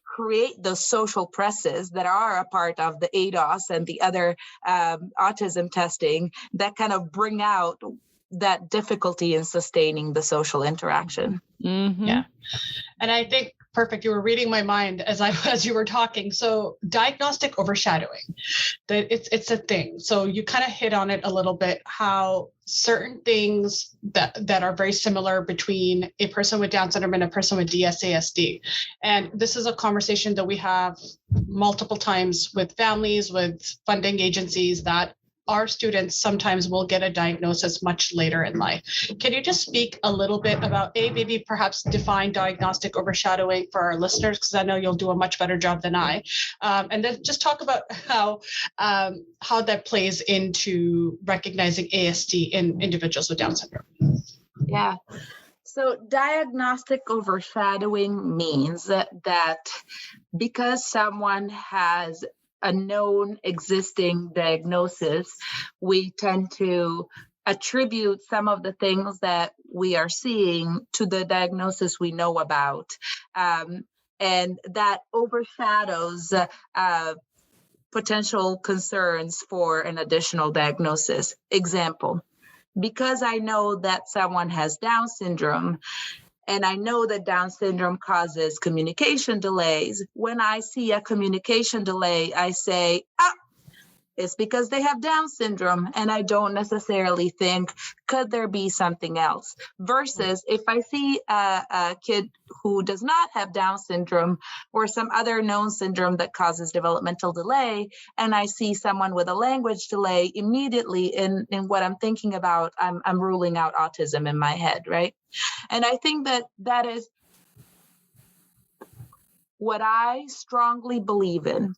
create those social presses that are a part of the ADOS and the other autism testing that kind of bring out that difficulty in sustaining the social interaction. Mm-hmm. Yeah. And I think, perfect, you were reading my mind as you were talking. So diagnostic overshadowing, that it's a thing. So you kind of hit on it a little bit, how certain things that are very similar between a person with Down syndrome and a person with DSASD. And this is a conversation that we have multiple times with families, with funding agencies, that our students sometimes will get a diagnosis much later in life. Can you just speak a little bit about, maybe perhaps define diagnostic overshadowing for our listeners, because I know you'll do a much better job than I, and then just talk about how that plays into recognizing ASD in individuals with Down syndrome. Yeah. So diagnostic overshadowing means that because someone has a known existing diagnosis, we tend to attribute some of the things that we are seeing to the diagnosis we know about. And that overshadows potential concerns for an additional diagnosis. Example, because I know that someone has Down syndrome, and I know that Down syndrome causes communication delays, when I see a communication delay, I say, it's because they have Down syndrome, and I don't necessarily think, could there be something else? Versus if I see a kid who does not have Down syndrome or some other known syndrome that causes developmental delay, and I see someone with a language delay, immediately in what I'm thinking about, I'm ruling out autism in my head, right? And I think that is what I strongly believe in,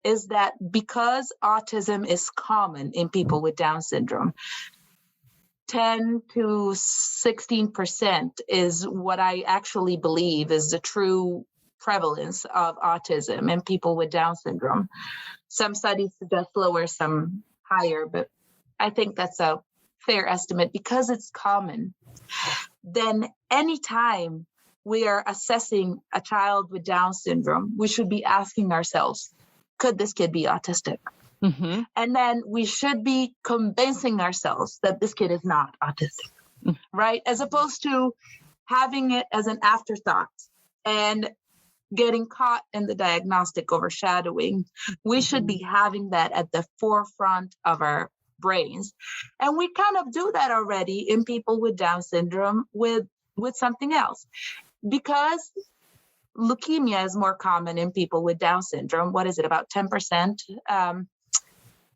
is that because autism is common in people with Down syndrome, 10 to 16% is what I actually believe is the true prevalence of autism in people with Down syndrome. Some studies suggest lower, some higher, but I think that's a fair estimate because it's common. Then anytime we are assessing a child with Down syndrome, we should be asking ourselves, could this kid be autistic? Mm-hmm. And then we should be convincing ourselves that this kid is not autistic, right? As opposed to having it as an afterthought and getting caught in the diagnostic overshadowing. We should be having that at the forefront of our brains. And we kind of do that already in people with Down syndrome with something else. Because leukemia is more common in people with Down syndrome. What is it, about 10%?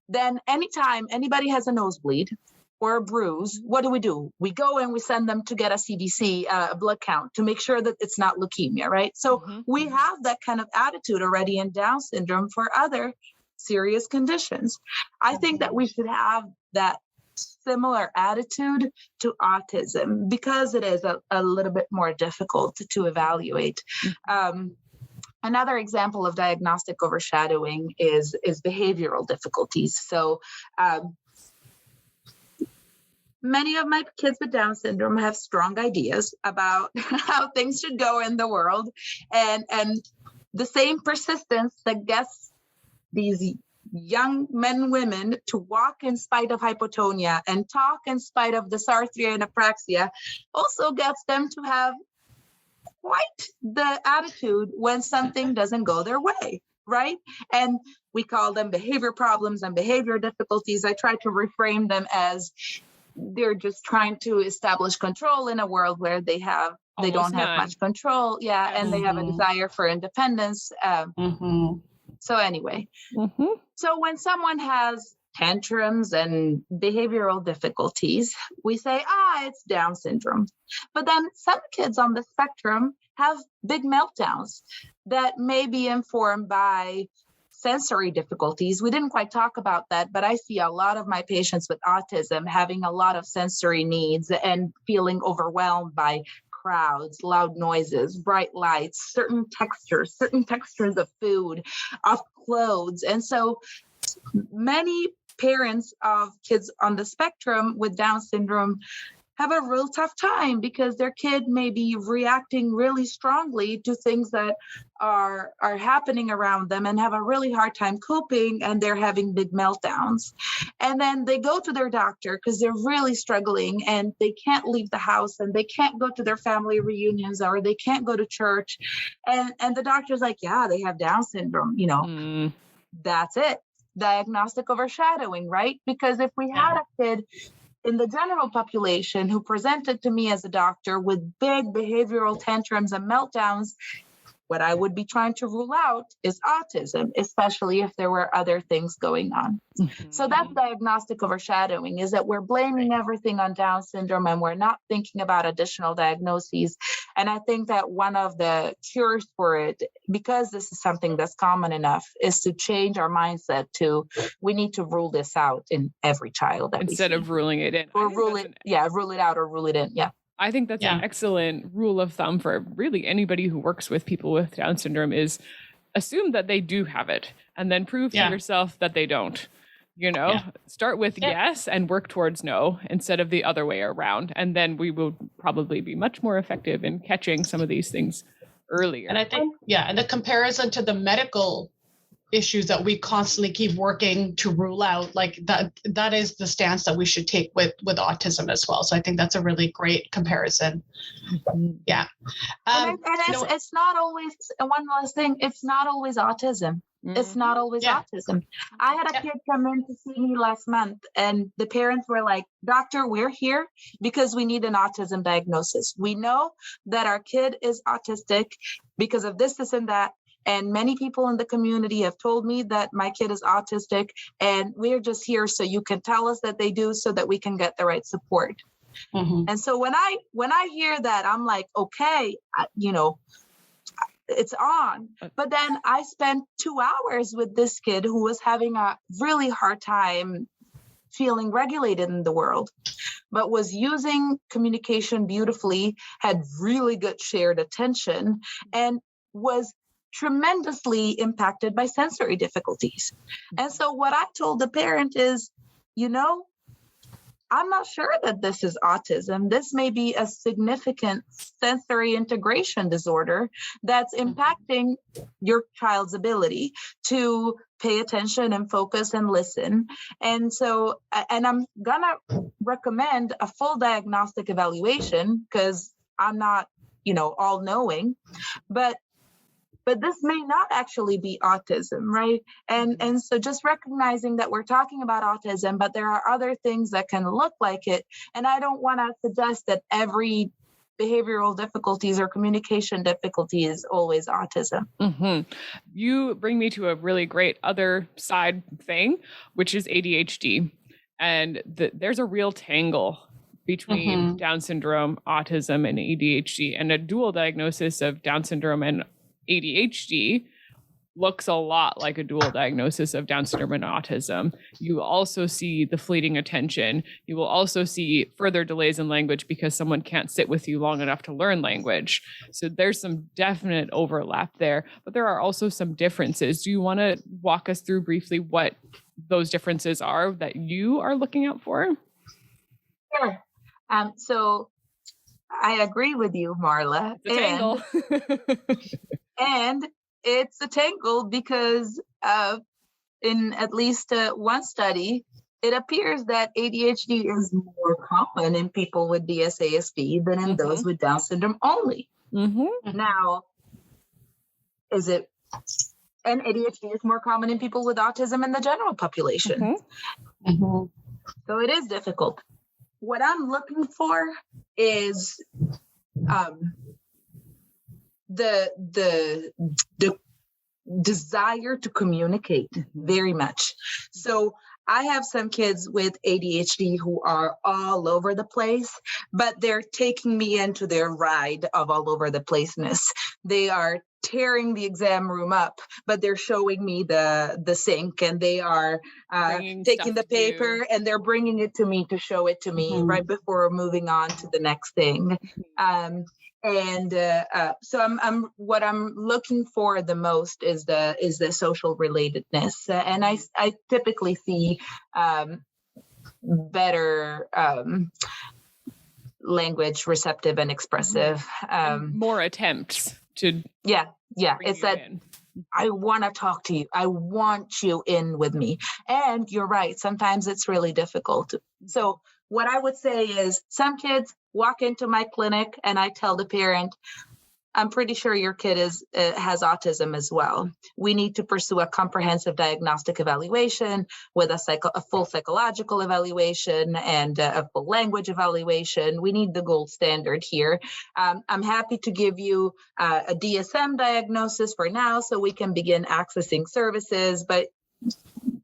Then anytime anybody has a nosebleed or a bruise, what do? We go and we send them to get a CBC, a blood count, to make sure that it's not leukemia, right? So we have that kind of attitude already in Down syndrome for other serious conditions. I think that we should have that similar attitude to autism because it is a little bit more difficult to evaluate. Another example of diagnostic overshadowing is behavioral difficulties. So many of my kids with Down syndrome have strong ideas about how things should go in the world, and the same persistence that gets these young men and women to walk in spite of hypotonia and talk in spite of dysarthria and apraxia also gets them to have quite the attitude when something doesn't go their way, right? And we call them behavior problems and behavior difficulties. I try to reframe them as they're just trying to establish control in a world where they don't have much control. Yeah. And they have a desire for independence. So anyway, so when someone has tantrums and behavioral difficulties, we say, it's Down syndrome. But then some kids on the spectrum have big meltdowns that may be informed by sensory difficulties. We didn't quite talk about that, but I see a lot of my patients with autism having a lot of sensory needs and feeling overwhelmed by crowds, loud noises, bright lights, certain textures of food, of clothes. And so many parents of kids on the spectrum with Down syndrome have a real tough time because their kid may be reacting really strongly to things that are happening around them and have a really hard time coping, and they're having big meltdowns. And then they go to their doctor because they're really struggling and they can't leave the house and they can't go to their family reunions or they can't go to church. And the doctor's like, yeah, they have Down syndrome, That's it. Diagnostic overshadowing, right? Because if we had a kid in the general population who presented to me as a doctor with big behavioral tantrums and meltdowns, what I would be trying to rule out is autism, especially if there were other things going on. So that's diagnostic overshadowing, is that we're blaming everything on Down syndrome and we're not thinking about additional diagnoses. And I think that one of the cures for it, because this is something that's common enough, is to change our mindset to, we need to rule this out in every child that instead of ruling it in. Or rule it out or rule it in. Yeah. I think that's an excellent rule of thumb for really anybody who works with people with Down syndrome, is assume that they do have it and then prove to yourself that they don't. Start with yes and work towards no instead of the other way around. And then we will probably be much more effective in catching some of these things earlier. And I think, and the comparison to the medical issues that we constantly keep working to rule out, like that is the stance that we should take with autism as well. So I think that's a really great comparison. Yeah. It's not always, one last thing, it's not always autism. It's not always autism. I had a kid come in to see me last month, and the parents were like, "Doctor, we're here because we need an autism diagnosis. We know that our kid is autistic because of this, and that. And many people in the community have told me that my kid is autistic, and we're just here so you can tell us that they do so that we can get the right support." And so when I hear that, I'm like, okay, it's on. But then I spent 2 hours with this kid who was having a really hard time feeling regulated in the world, but was using communication beautifully, had really good shared attention, and was tremendously impacted by sensory difficulties. And so what I told the parent is, I'm not sure that this is autism. This may be a significant sensory integration disorder that's impacting your child's ability to pay attention and focus and listen. And so, and I'm gonna recommend a full diagnostic evaluation because I'm not, all knowing, but this may not actually be autism, right? And so just recognizing that we're talking about autism, but there are other things that can look like it. And I don't want to suggest that every behavioral difficulties or communication difficulty is always autism. You bring me to a really great other side thing, which is ADHD. And there's a real tangle between Down syndrome, autism, and ADHD. And a dual diagnosis of Down syndrome and ADHD looks a lot like a dual diagnosis of Down syndrome and autism. You also see the fleeting attention. You will also see further delays in language because someone can't sit with you long enough to learn language. So there's some definite overlap there, but there are also some differences. Do you want to walk us through briefly what those differences are that you are looking out for? Sure. So I agree with you, Marla. It's a tangle. And it's a tangle because in at least one study, it appears that ADHD is more common in people with DSASD than in those with Down syndrome only. Now, and ADHD is more common in people with autism in the general population. So it is difficult. What I'm looking for is the desire to communicate very much. So I have some kids with ADHD who are all over the place, but they're taking me into their ride of all over the placeness. They are tearing the exam room up, but they're showing me the sink, and they are taking the paper and they're bringing it to me to show it to me right before moving on to the next thing. So I'm what I'm looking for the most is the social relatedness, and I typically see better language receptive and expressive, more attempts to it's that I want to talk to you. I want you in with me. And you're right. Sometimes it's really difficult. So what I would say is some kids walk into my clinic and I tell the parent, I'm pretty sure your kid has autism as well. We need to pursue a comprehensive diagnostic evaluation with a full psychological evaluation and a full language evaluation. We need the gold standard here. I'm happy to give you a DSM diagnosis for now so we can begin accessing services, but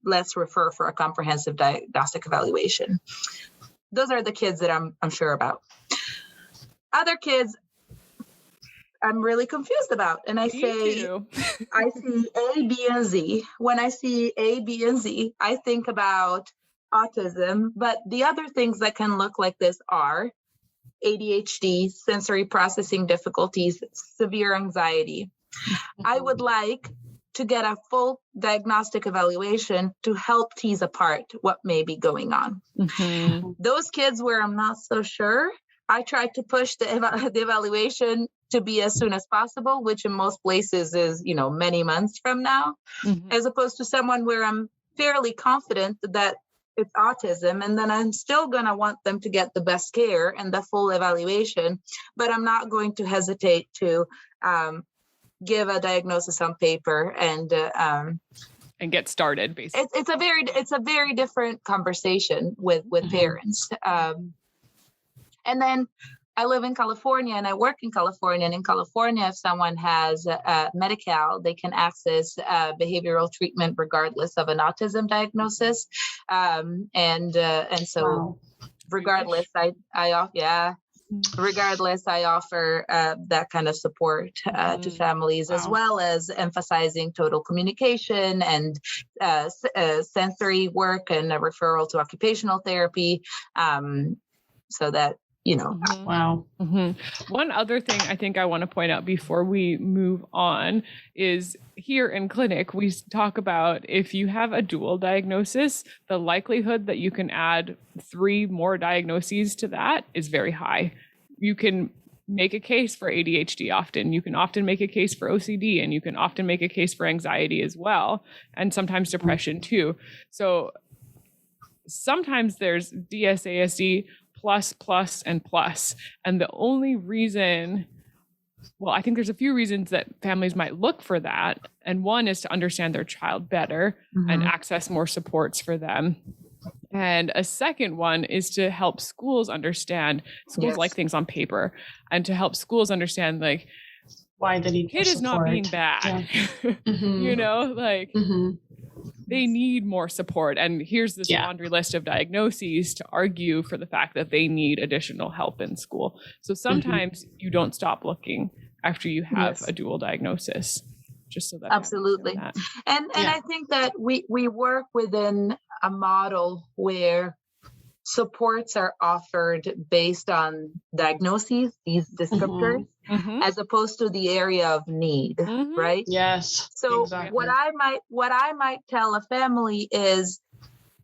let's refer for a comprehensive diagnostic evaluation. Those are the kids that I'm sure about. Other kids, I'm really confused about. And I say, I see A, B, and Z. When I see A, B, and Z, I think about autism. But the other things that can look like this are ADHD, sensory processing difficulties, severe anxiety. I would like to get a full diagnostic evaluation to help tease apart what may be going on. Mm-hmm. Those kids where I'm not so sure, I try to push the evaluation to be as soon as possible, which in most places is, many months from now, as opposed to someone where I'm fairly confident that it's autism, and then I'm still going to want them to get the best care and the full evaluation, but I'm not going to hesitate to give a diagnosis on paper and get started. Basically, it's a very different conversation with parents. And then I live in California and I work in California. And in California, if someone has Medi-Cal, they can access behavioral treatment regardless of an autism diagnosis. And so, Wow. regardless, Regardless, I offer that kind of support to families, as well as emphasizing total communication and sensory work and a referral to occupational therapy, so that, Wow. One other thing I think I want to point out before we move on is here in clinic, we talk about if you have a dual diagnosis, the likelihood that you can add 3 more diagnoses to that is very high. You can make a case for ADHD often. You can often make a case for OCD, and you can often make a case for anxiety as well, and sometimes depression too. So sometimes there's DSASD plus, and plus. And the only reason, well, I think there's a few reasons that families might look for that. And one is to understand their child better and access more supports for them. And a second one is to help schools understand, like things on paper, and to help schools understand, like, why the need kid is not being bad. Yeah. They need more support. And here's this laundry list of diagnoses to argue for the fact that they need additional help in school. So sometimes you don't stop looking after you have a dual diagnosis, just so that. Absolutely. And I think that we work within a model where supports are offered based on diagnoses, these descriptors, as opposed to the area of need, right? Yes. So exactly. what I might tell a family is,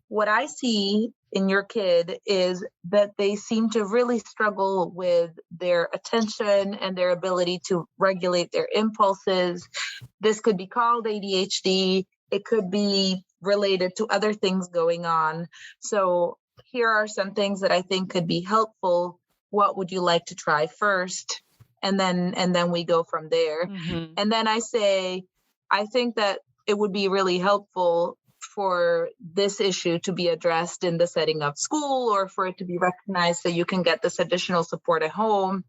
what I see in your kid is that they seem to really struggle with their attention and their ability to regulate their impulses. This could be called ADHD. It could be related to other things going on. So here are some things that I think could be helpful. What would you like to try first? And then we go from there. And then I say, I think that it would be really helpful for this issue to be addressed in the setting of school, or for it to be recognized so you can get this additional support at home.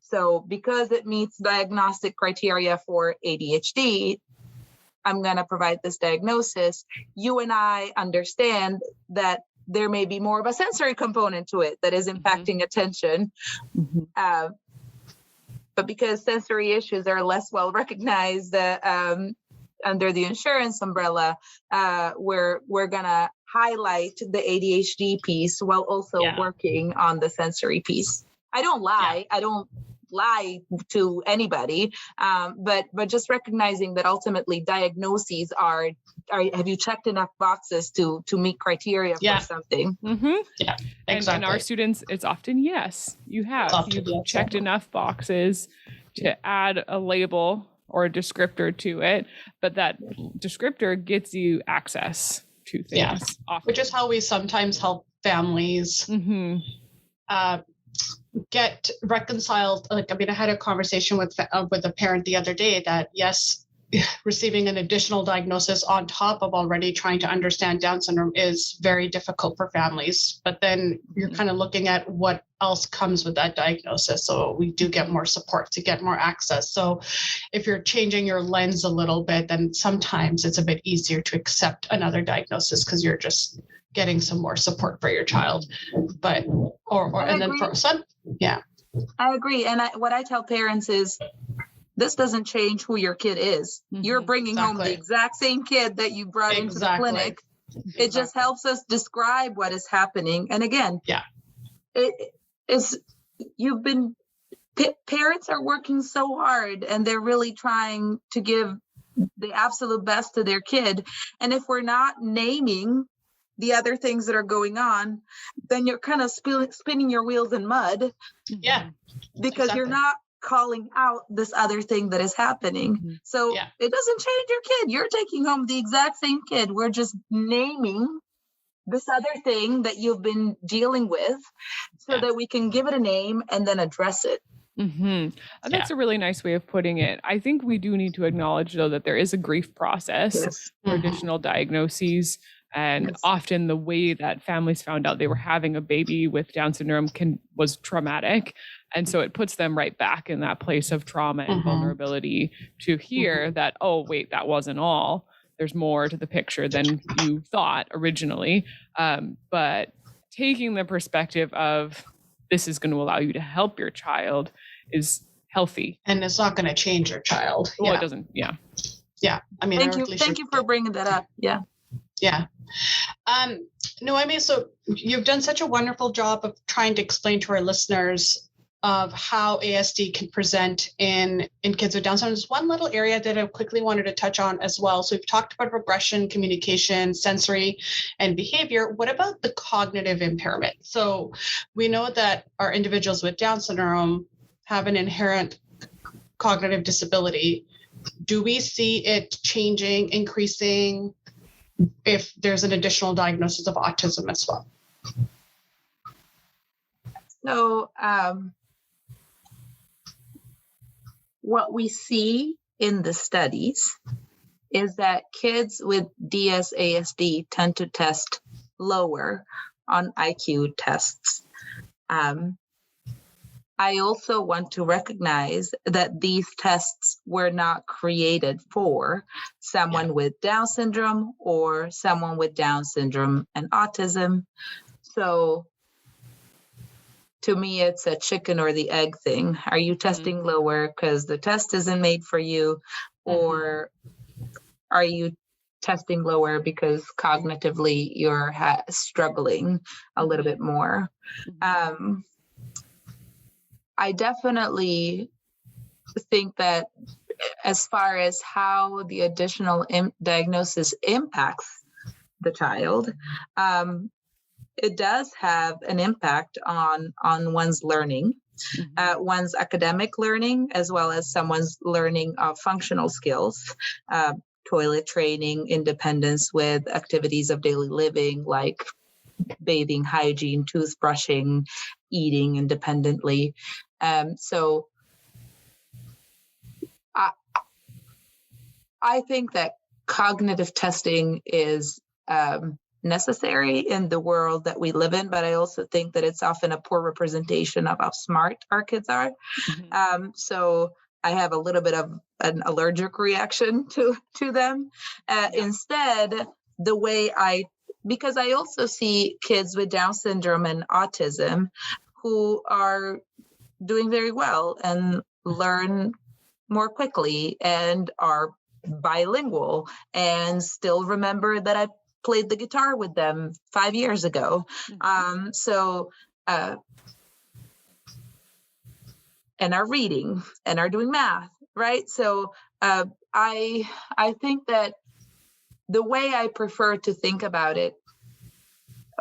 So because it meets diagnostic criteria for ADHD, I'm going to provide this diagnosis. You and I understand that there may be more of a sensory component to it that is impacting attention. But because sensory issues are less well recognized under the insurance umbrella, we're going to highlight the ADHD piece while also working on the sensory piece. I don't lie. I don't lie to anybody, but just recognizing that ultimately diagnoses are have you checked enough boxes to meet criteria for something? Yeah, exactly. And our students, it's often yes, you have. You've checked enough boxes to add a label or a descriptor to it, but that descriptor gets you access to things. Which is how we sometimes help families get reconciled. Like, I had a conversation with a parent the other day that, yes, receiving an additional diagnosis on top of already trying to understand Down syndrome is very difficult for families. But then you're kind of looking at what else comes with that diagnosis. So we do get more support to get more access. So if you're changing your lens a little bit, then sometimes it's a bit easier to accept another diagnosis because you're just getting some more support for your child. But and then for some, I agree. And what I tell parents is, this doesn't change who your kid is. You're bringing home the exact same kid that you brought into the clinic. It just helps us describe what is happening. And again, parents are working so hard, and they're really trying to give the absolute best to their kid. And if we're not naming the other things that are going on, then you're kind of spinning your wheels in mud. Yeah. Because you're not calling out this other thing that is happening. So it doesn't change your kid. You're taking home the exact same kid. We're just naming this other thing that you've been dealing with so that we can give it a name and then address it. And that's a really nice way of putting it. I think we do need to acknowledge, though, that there is a grief process for additional diagnoses. And often the way that families found out they were having a baby with Down syndrome was traumatic. And so it puts them right back in that place of trauma and vulnerability to hear that, oh, wait, that wasn't all. There's more to the picture than you thought originally. But taking the perspective of this is going to allow you to help your child is healthy. And it's not going to change your child. Well, it doesn't. Yeah. I mean, thank you for bringing that up. Yeah. Noemi, so you've done such a wonderful job of trying to explain to our listeners of how ASD can present in kids with Down syndrome. There's one little area that I quickly wanted to touch on as well. So we've talked about regression, communication, sensory, and behavior. What about the cognitive impairment? So we know that our individuals with Down syndrome have an inherent cognitive disability. Do we see it changing, increasing, if there's an additional diagnosis of autism as well? So what we see in the studies is that kids with DSASD tend to test lower on IQ tests. I also want to recognize that these tests were not created for someone with Down syndrome or someone with Down syndrome and autism. So to me, it's a chicken or the egg thing. Are you testing lower because the test isn't made for you? Or are you testing lower because cognitively you're struggling a little bit more? I definitely think that as far as how the additional diagnosis impacts the child, it does have an impact on one's learning, one's academic learning, as well as someone's learning of functional skills, toilet training, independence with activities of daily living like bathing, hygiene, toothbrushing, eating independently. So I think that cognitive testing is necessary in the world that we live in, but I also think that it's often a poor representation of how smart our kids are. So I have a little bit of an allergic reaction to them. Instead, the way because I also see kids with Down syndrome and autism who are doing very well and learn more quickly and are bilingual and still remember that I played the guitar with them 5 years ago. And are reading and are doing math, right? So I think that the way I prefer to think about it,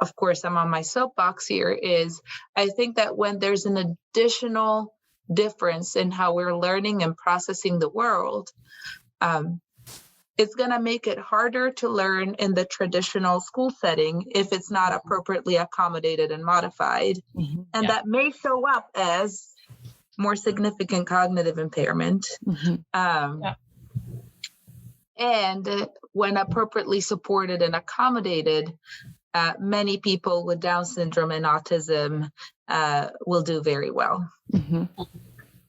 of course, I'm on my soapbox here, is I think that when there's an additional difference in how we're learning and processing the world, it's going to make it harder to learn in the traditional school setting if it's not appropriately accommodated and modified. And that may show up as more significant cognitive impairment. And when appropriately supported and accommodated, many people with Down syndrome and autism will do very well.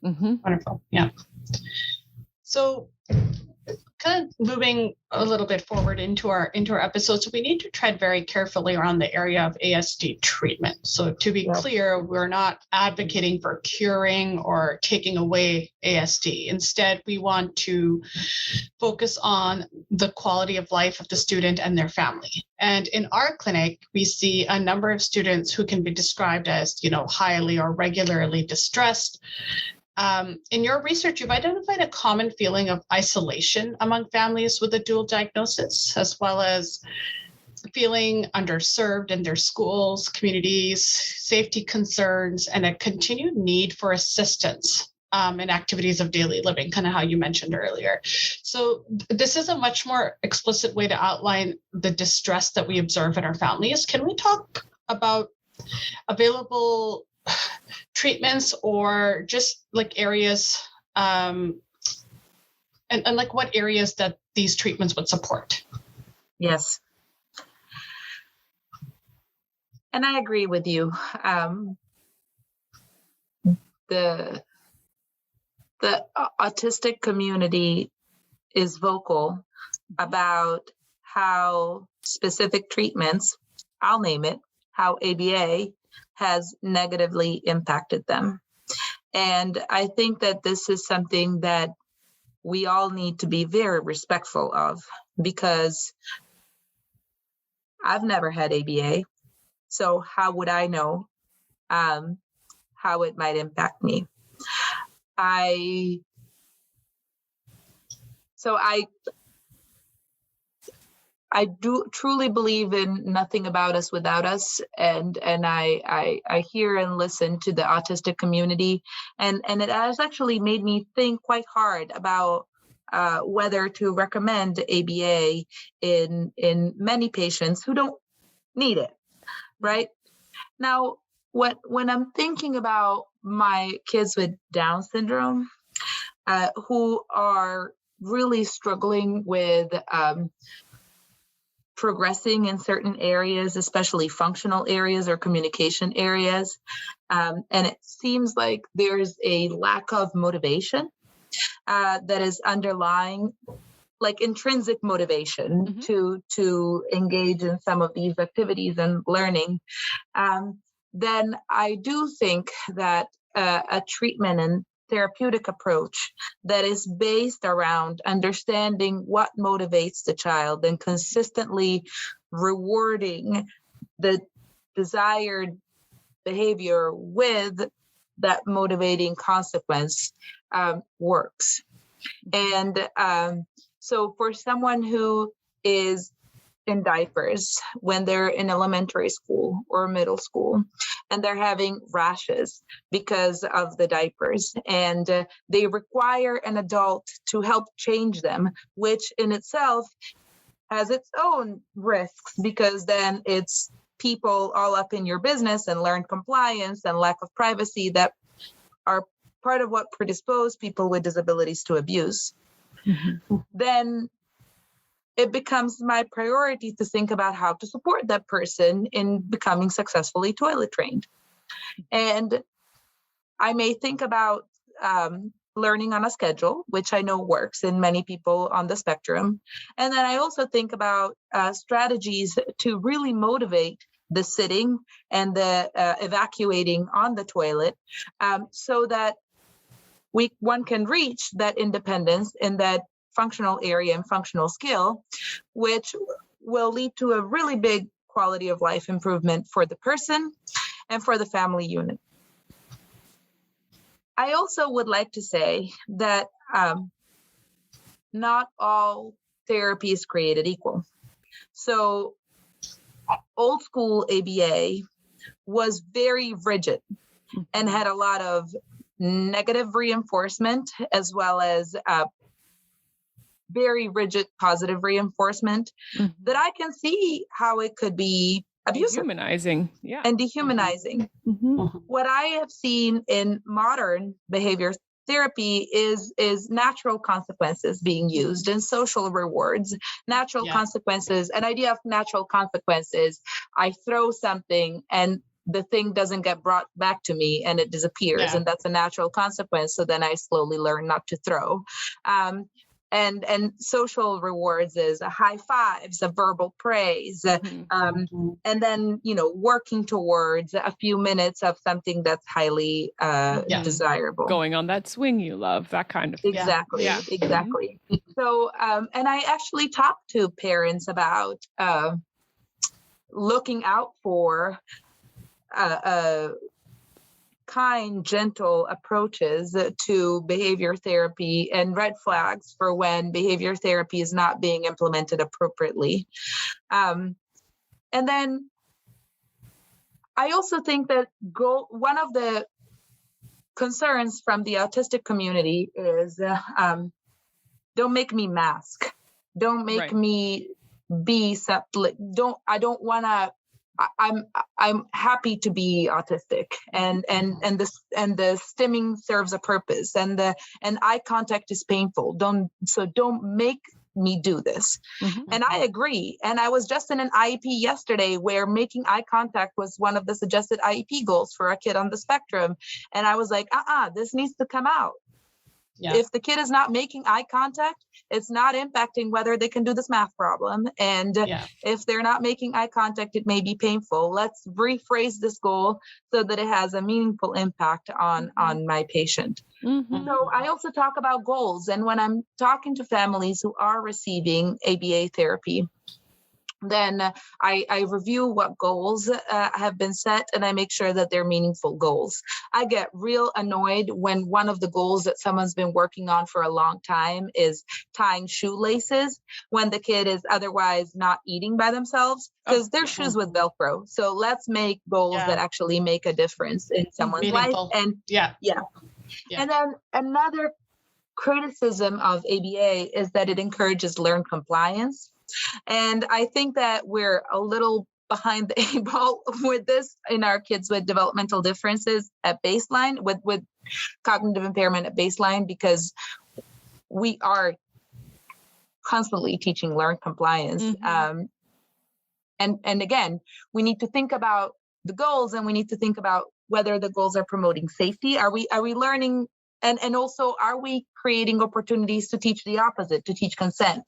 Wonderful. Yeah. So kind of moving a little bit forward into our episode, so we need to tread very carefully around the area of ASD treatment. So to be clear, we're not advocating for curing or taking away ASD. Instead, we want to focus on the quality of life of the student and their family. And in our clinic, we see a number of students who can be described as, highly or regularly distressed, In your research, you've identified a common feeling of isolation among families with a dual diagnosis, as well as feeling underserved in their schools, communities, safety concerns, and a continued need for assistance in activities of daily living, kind of how you mentioned earlier. So this is a much more explicit way to outline the distress that we observe in our families. Can we talk about available treatments or just like areas and like what areas that these treatments would support? Yes. And I agree with you. The autistic community is vocal about how specific treatments, I'll name it, how ABA has negatively impacted them. And I think that this is something that we all need to be very respectful of, because I've never had ABA. So how would I know how it might impact me? I do truly believe in nothing about us without us, and I hear and listen to the autistic community, and it has actually made me think quite hard about whether to recommend ABA in many patients who don't need it. Right now, when I'm thinking about my kids with Down syndrome, who are really struggling with progressing in certain areas, especially functional areas or communication areas, and it seems like there's a lack of motivation that is underlying, like intrinsic motivation to engage in some of these activities and learning, then I do think that a treatment and therapeutic approach that is based around understanding what motivates the child and consistently rewarding the desired behavior with that motivating consequence works. And so for someone who is in diapers when they're in elementary school or middle school, and they're having rashes because of the diapers, and they require an adult to help change them, which in itself has its own risks, because then it's people all up in your business and learned compliance and lack of privacy that are part of what predispose people with disabilities to abuse. Then it becomes my priority to think about how to support that person in becoming successfully toilet trained. And I may think about learning on a schedule, which I know works in many people on the spectrum. And then I also think about strategies to really motivate the sitting and the evacuating on the toilet, so that one can reach that independence in that functional area and functional skill, which will lead to a really big quality of life improvement for the person and for the family unit. I also would like to say that not all therapy is created equal. So old school ABA was very rigid and had a lot of negative reinforcement, as well as very rigid positive reinforcement that I can see how it could be abusive, dehumanizing, and dehumanizing. What I have seen in modern behavior therapy is natural consequences being used, and social rewards, natural consequences. An idea of natural consequences: I throw something and the thing doesn't get brought back to me and it disappears, and that's a natural consequence. So then I slowly learn not to throw. And social rewards is a high fives, a verbal praise, and then, working towards a few minutes of something that's highly desirable. Going on that swing you love, that kind of thing. Exactly. So, and I actually talked to parents about looking out for kind, gentle approaches to behavior therapy and red flags for when behavior therapy is not being implemented appropriately. And then I also think that one of the concerns from the autistic community is don't make me mask. Don't make me be I'm happy to be autistic, and the stimming serves a purpose, and eye contact is painful. Don't make me do this. And I agree. And I was just in an IEP yesterday where making eye contact was one of the suggested IEP goals for a kid on the spectrum. And I was like, this needs to come out. Yeah. If the kid is not making eye contact, it's not impacting whether they can do this math problem. And if they're not making eye contact, it may be painful. Let's rephrase this goal so that it has a meaningful impact on my patient. So I also talk about goals. And when I'm talking to families who are receiving ABA therapy, then I review what goals have been set, and I make sure that they're meaningful goals. I get real annoyed when one of the goals that someone's been working on for a long time is tying shoelaces when the kid is otherwise not eating by themselves, because they're shoes with Velcro. So let's make goals that actually make a difference in someone's life. And and then another criticism of ABA is that it encourages learned compliance. And I think that we're a little behind the eight ball with this in our kids with developmental differences at baseline, with cognitive impairment at baseline, because we are constantly teaching learned compliance. And again, we need to think about the goals, and we need to think about whether the goals are promoting safety. Are we learning? And also, are we creating opportunities to teach the opposite, to teach consent?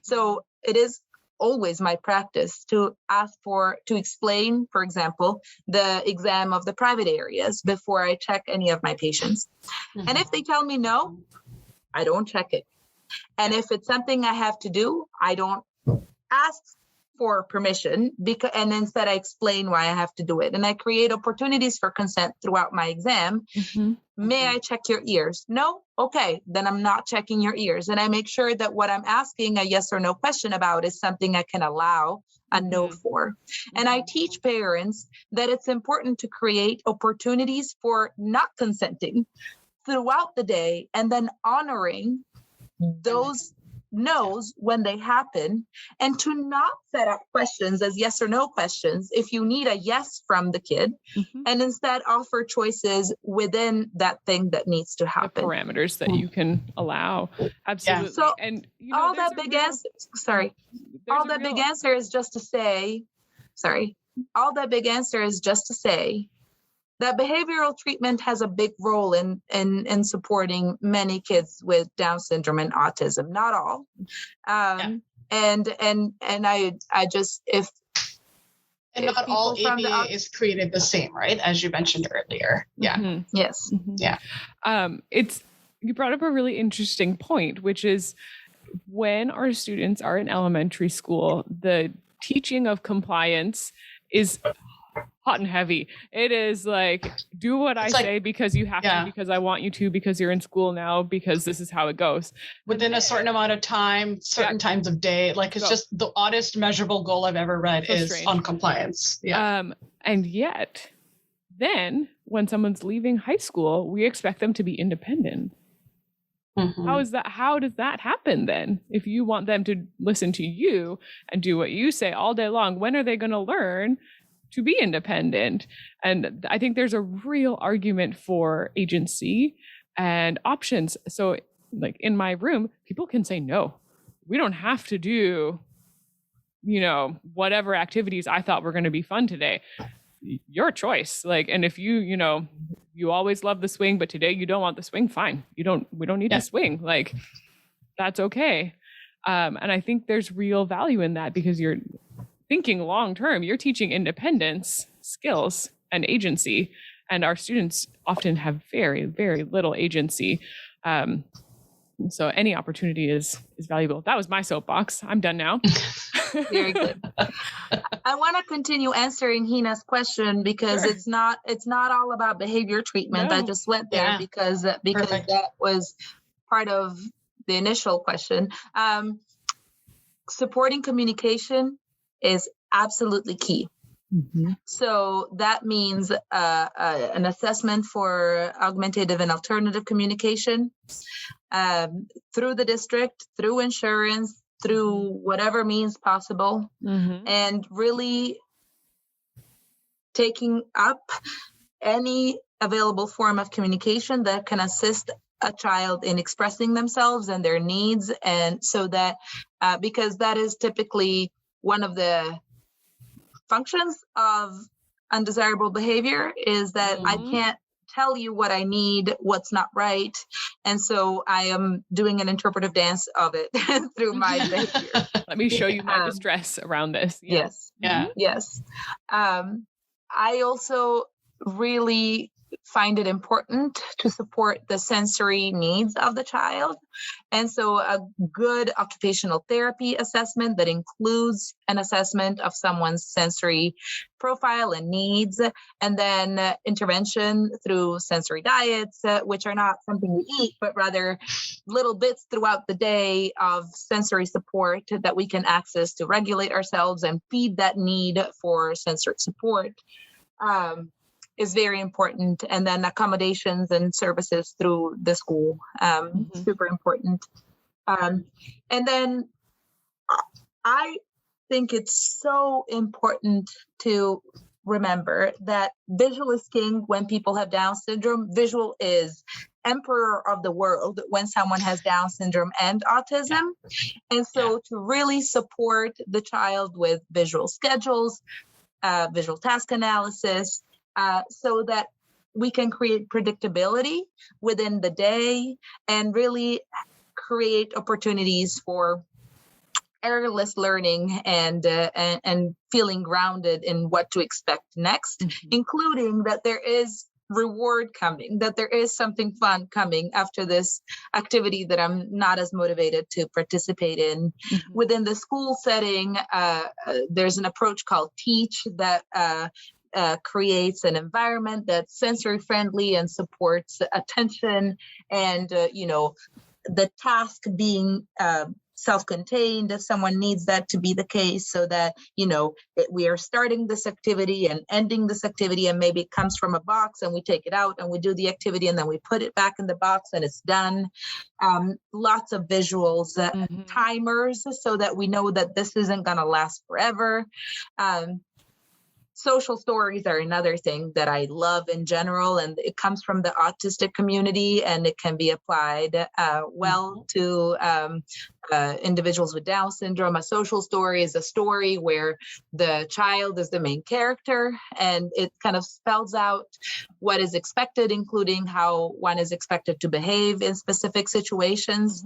So it is always my practice to explain, for example, the exam of the private areas before I check any of my patients. And if they tell me no, I don't check it. And if it's something I have to do, I don't ask for permission, and instead I explain why I have to do it. And I create opportunities for consent throughout my exam. May I check your ears? No? Okay, then I'm not checking your ears. And I make sure that what I'm asking a yes or no question about is something I can allow a no for. And I teach parents that it's important to create opportunities for not consenting throughout the day, and then honoring those no's when they happen, and to not set up questions as yes or no questions if you need a yes from the kid, and instead offer choices within that thing that needs to happen. The parameters that you can allow. Absolutely. So and all that big answer is just to say that behavioral treatment has a big role in supporting many kids with Down syndrome and autism. Not all, and I just if not all ABA is created the same, right? As you mentioned earlier. Yes. It's you brought up a really interesting point, which is when our students are in elementary school, the teaching of compliance is hot and heavy. It is like, do what I say because you have to, because I want you to, because you're in school now, because this is how it goes. Within a certain amount of time, certain times of day. Like it's just the oddest measurable goal I've ever read is on compliance. And yet then when someone's leaving high school, we expect them to be independent. How does that happen then? If you want them to listen to you and do what you say all day long, when are they going to learn to be independent? And I think there's a real argument for agency and options. So like in my room, people can say, no, we don't have to do, whatever activities I thought were going to be fun today. Your choice. Like, and if you always love the swing, but today you don't want the swing, fine. We don't need to swing. Like, that's okay. And I think there's real value in that because you're thinking long-term, you're teaching independence, skills, and agency. And our students often have very, very little agency. So any opportunity is valuable. That was my soapbox. I'm done now. Very good. I want to continue answering Hina's question because Sure. it's not all about behavior treatment. No. I just went there Yeah. because Perfect. that was part of the initial question. Supporting communication is absolutely key. Mm-hmm. So that means an assessment for augmentative and alternative communication through the district, through insurance, through whatever means possible, Mm-hmm. and really taking up any available form of communication that can assist a child in expressing themselves and their needs. And so that, because that is typically one of the functions of undesirable behavior, is that I can't tell you what I need, what's not right. And so I am doing an interpretive dance of it through my behavior. Let me show you my distress around this. Yeah. Yes. Yeah. Yes. I also really find it important to support the sensory needs of the child. And so a good occupational therapy assessment that includes an assessment of someone's sensory profile and needs, and then intervention through sensory diets, which are not something we eat, but rather little bits throughout the day of sensory support that we can access to regulate ourselves and feed that need for sensory support. Is very important. And then accommodations and services through the school, super important. And then I think it's so important to remember that visual is king when people have Down syndrome. Visual is emperor of the world when someone has Down syndrome and autism. And so to really support the child with visual schedules, visual task analysis, so that we can create predictability within the day and really create opportunities for errorless learning and feeling grounded in what to expect next, including that there is reward coming, that there is something fun coming after this activity that I'm not as motivated to participate in. Within the school setting, there's an approach called TEACH that creates an environment that's sensory friendly and supports attention and, the task being self-contained if someone needs that to be the case, so that, we are starting this activity and ending this activity, and maybe it comes from a box and we take it out and we do the activity and then we put it back in the box and it's done. Lots of visuals, timers, so that we know that this isn't going to last forever. Social stories are another thing that I love in general, and it comes from the autistic community, and it can be applied well to individuals with Down syndrome. A social story is a story where the child is the main character, and it kind of spells out what is expected, including how one is expected to behave in specific situations,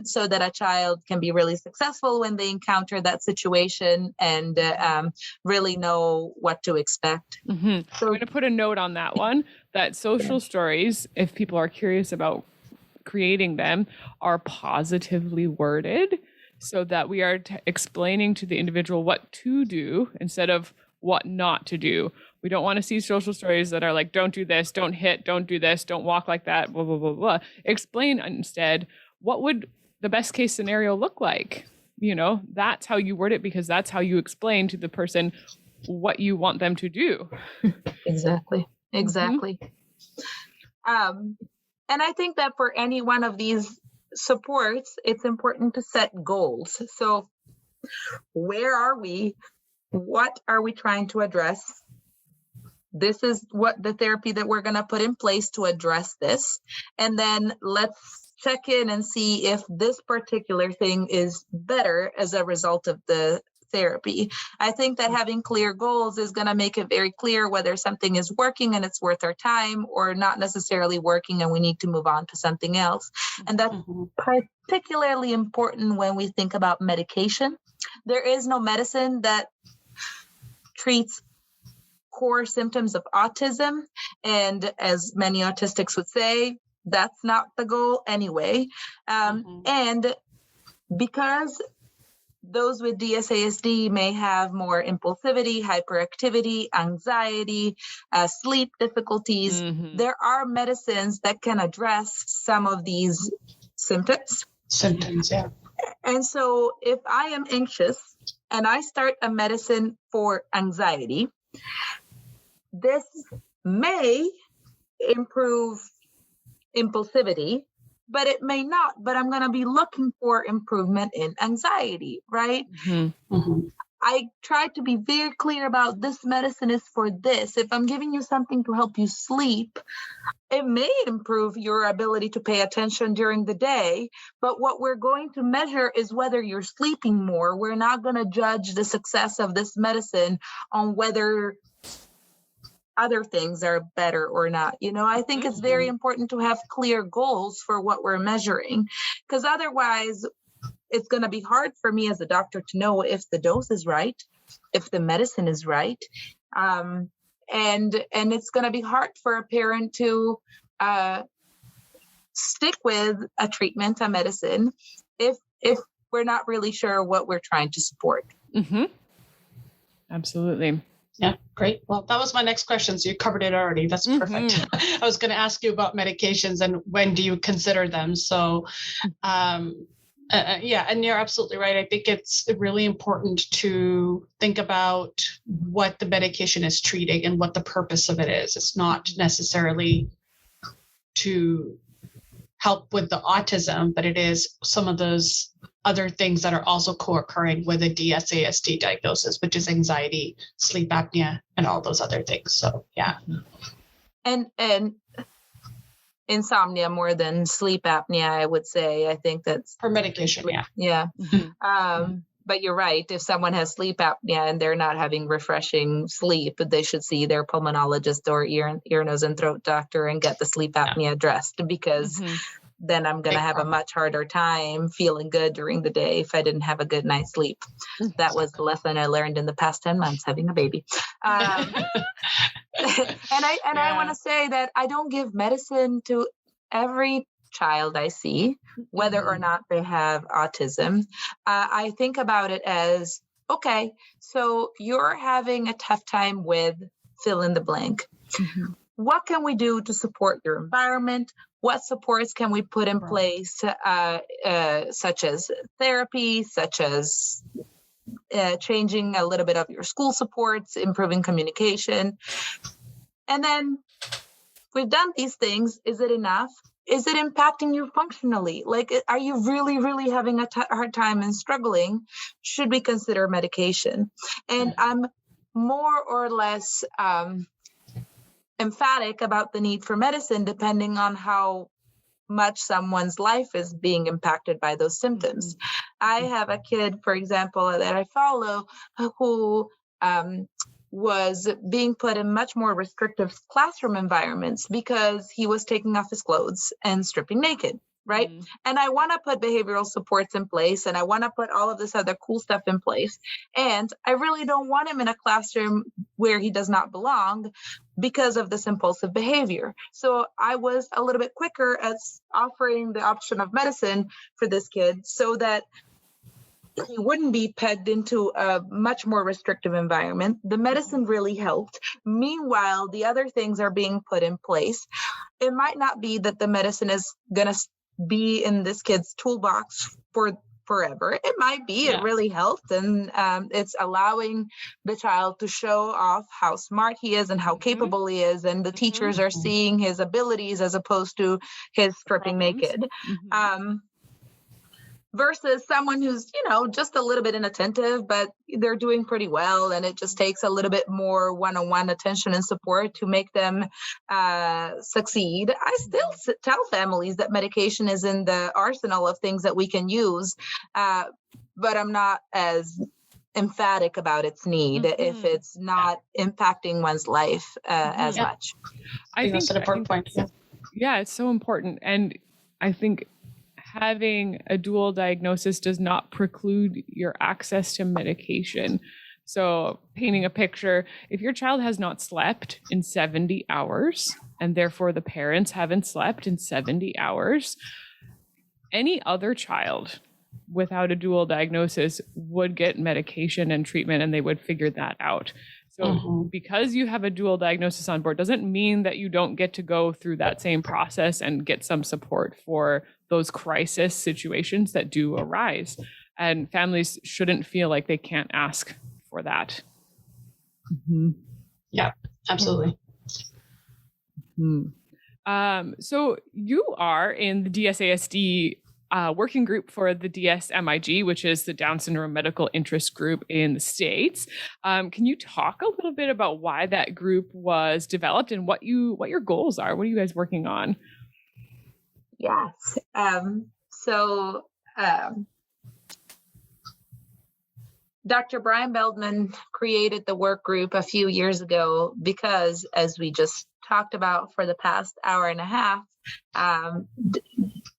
so that a child can be really successful when they encounter that situation and really know what to expect. So I'm going to put a note on that one, that social stories, if people are curious about creating them, are positively worded so that we are explaining to the individual what to do instead of what not to do. We don't want to see social stories that are like, don't do this, don't hit, don't do this, don't walk like that, blah, blah, blah, blah. Explain instead, what would the best case scenario look like? That's how you word it, because that's how you explain to the person what you want them to do. Exactly. And I think that for any one of these supports, it's important to set goals. So where are we? What are we trying to address? This is what the therapy that we're going to put in place to address this. And then let's check in and see if this particular thing is better as a result of the therapy. I think that having clear goals is going to make it very clear whether something is working and it's worth our time, or not necessarily working and we need to move on to something else. And that's particularly important when we think about medication. There is no medicine that treats core symptoms of autism. And as many autistics would say, that's not the goal anyway. And because those with DSASD may have more impulsivity, hyperactivity, anxiety, sleep difficulties. Mm-hmm. There are medicines that can address some of these symptoms. Yeah. And so if I am anxious and I start a medicine for anxiety, this may improve impulsivity, but it may not. But I'm going to be looking for improvement in anxiety, right? Mm-hmm. Mm-hmm. I try to be very clear about this medicine is for this. If I'm giving you something to help you sleep, it may improve your ability to pay attention during the day. But what we're going to measure is whether you're sleeping more. We're not going to judge the success of this medicine on whether other things are better or not. I think it's very important to have clear goals for what we're measuring, because otherwise it's going to be hard for me as a doctor to know if the dose is right, if the medicine is right. And it's going to be hard for a parent to stick with a treatment, a medicine, if we're not really sure what we're trying to support. Mm-hmm. Absolutely. Yeah, great. Well, that was my next question. So you covered it already. That's perfect. Mm-hmm. I was going to ask you about medications and when do you consider them? So, yeah, and you're absolutely right. I think it's really important to think about what the medication is treating and what the purpose of it is. It's not necessarily to help with the autism, but it is some of those other things that are also co-occurring with a DSASD diagnosis, which is anxiety, sleep apnea, and all those other things. So, yeah. And insomnia more than sleep apnea, I would say. I think that's for medication. Yeah. Yeah. Mm-hmm. But you're right. If someone has sleep apnea and they're not having refreshing sleep, they should see their pulmonologist or ear, nose, and throat doctor and get the sleep apnea addressed, because then I'm going to have a much harder time feeling good during the day if I didn't have a good night's sleep. That was the lesson I learned in the past 10 months having a baby. And I want to say that I don't give medicine to every child I see, whether or not they have autism. I think about it as, okay, so you're having a tough time with fill in the blank. What can we do to support your environment? What supports can we put in place, such as therapy, such as changing a little bit of your school supports, improving communication? And then we've done these things. Is it enough? Is it impacting you functionally? Like, are you really, really having a hard time and struggling? Should we consider medication? And I'm more or less emphatic about the need for medicine depending on how much someone's life is being impacted by those symptoms. I have a kid, for example, that I follow who was being put in much more restrictive classroom environments because he was taking off his clothes and stripping naked. Right. And I want to put behavioral supports in place, and I want to put all of this other cool stuff in place. And I really don't want him in a classroom where he does not belong because of this impulsive behavior. So I was a little bit quicker at offering the option of medicine for this kid so that he wouldn't be pegged into a much more restrictive environment. The medicine really helped. Meanwhile, the other things are being put in place. It might not be that the medicine is going to be in this kid's toolbox for forever. It might be, it really helped. And it's allowing the child to show off how smart he is and how capable he is. And the teachers are seeing his abilities as opposed to his stripping naked. Versus someone who's, just a little bit inattentive, but they're doing pretty well. And it just takes a little bit more one-on-one attention and support to make them succeed. I still tell families that medication is in the arsenal of things that we can use, but I'm not as emphatic about its need if it's not impacting one's life as much. I think that's an important point. Yeah, it's so important. And I think having a dual diagnosis does not preclude your access to medication. So painting a picture, if your child has not slept in 70 hours, and therefore the parents haven't slept in 70 hours, any other child without a dual diagnosis would get medication and treatment, and they would figure that out. So because you have a dual diagnosis on board doesn't mean that you don't get to go through that same process and get some support for those crisis situations that do arise. And families shouldn't feel like they can't ask for that. Yeah, absolutely. So you are in the DSASD working group for the DSMIG, which is the Down Syndrome Medical Interest Group in the States. Can you talk a little bit about why that group was developed and what your goals are? What are you guys working on? Yes. Dr. Brian Beldman created the work group a few years ago because, as we just talked about for the past hour and a half,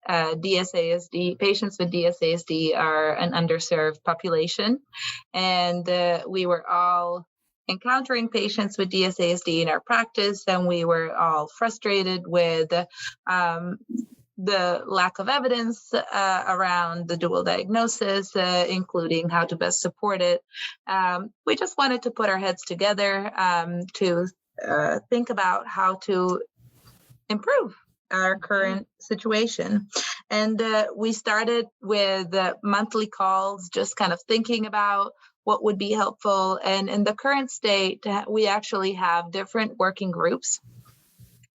DSASD patients with DSASD are an underserved population, and we were all encountering patients with DSASD in our practice, and we were all frustrated with the lack of evidence around the dual diagnosis, including how to best support it. We just wanted to put our heads together to think about how to improve our current situation. And we started with monthly calls, just kind of thinking about what would be helpful. And in the current state, we actually have different working groups.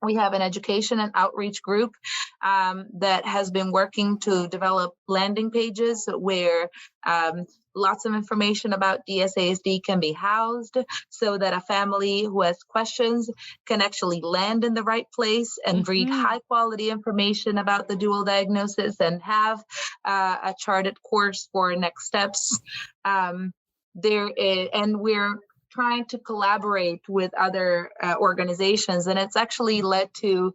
We have an education and outreach group that has been working to develop landing pages where lots of information about DSASD can be housed so that a family who has questions can actually land in the right place and read high quality information about the dual diagnosis and have a charted course for next steps. And we're trying to collaborate with other organizations, and it's actually led to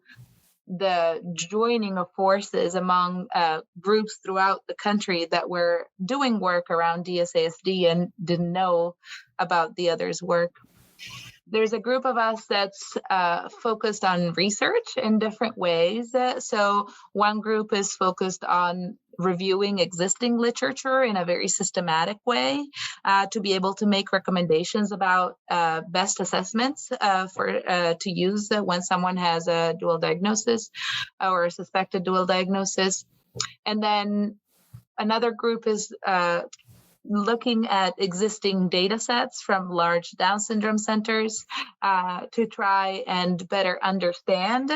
the joining of forces among groups throughout the country that were doing work around DSASD and didn't know about the others' work. There's a group of us that's focused on research in different ways. So one group is focused on reviewing existing literature in a very systematic way to be able to make recommendations about best assessments to use when someone has a dual diagnosis or a suspected dual diagnosis. And then another group is looking at existing data sets from large Down syndrome centers to try and better understand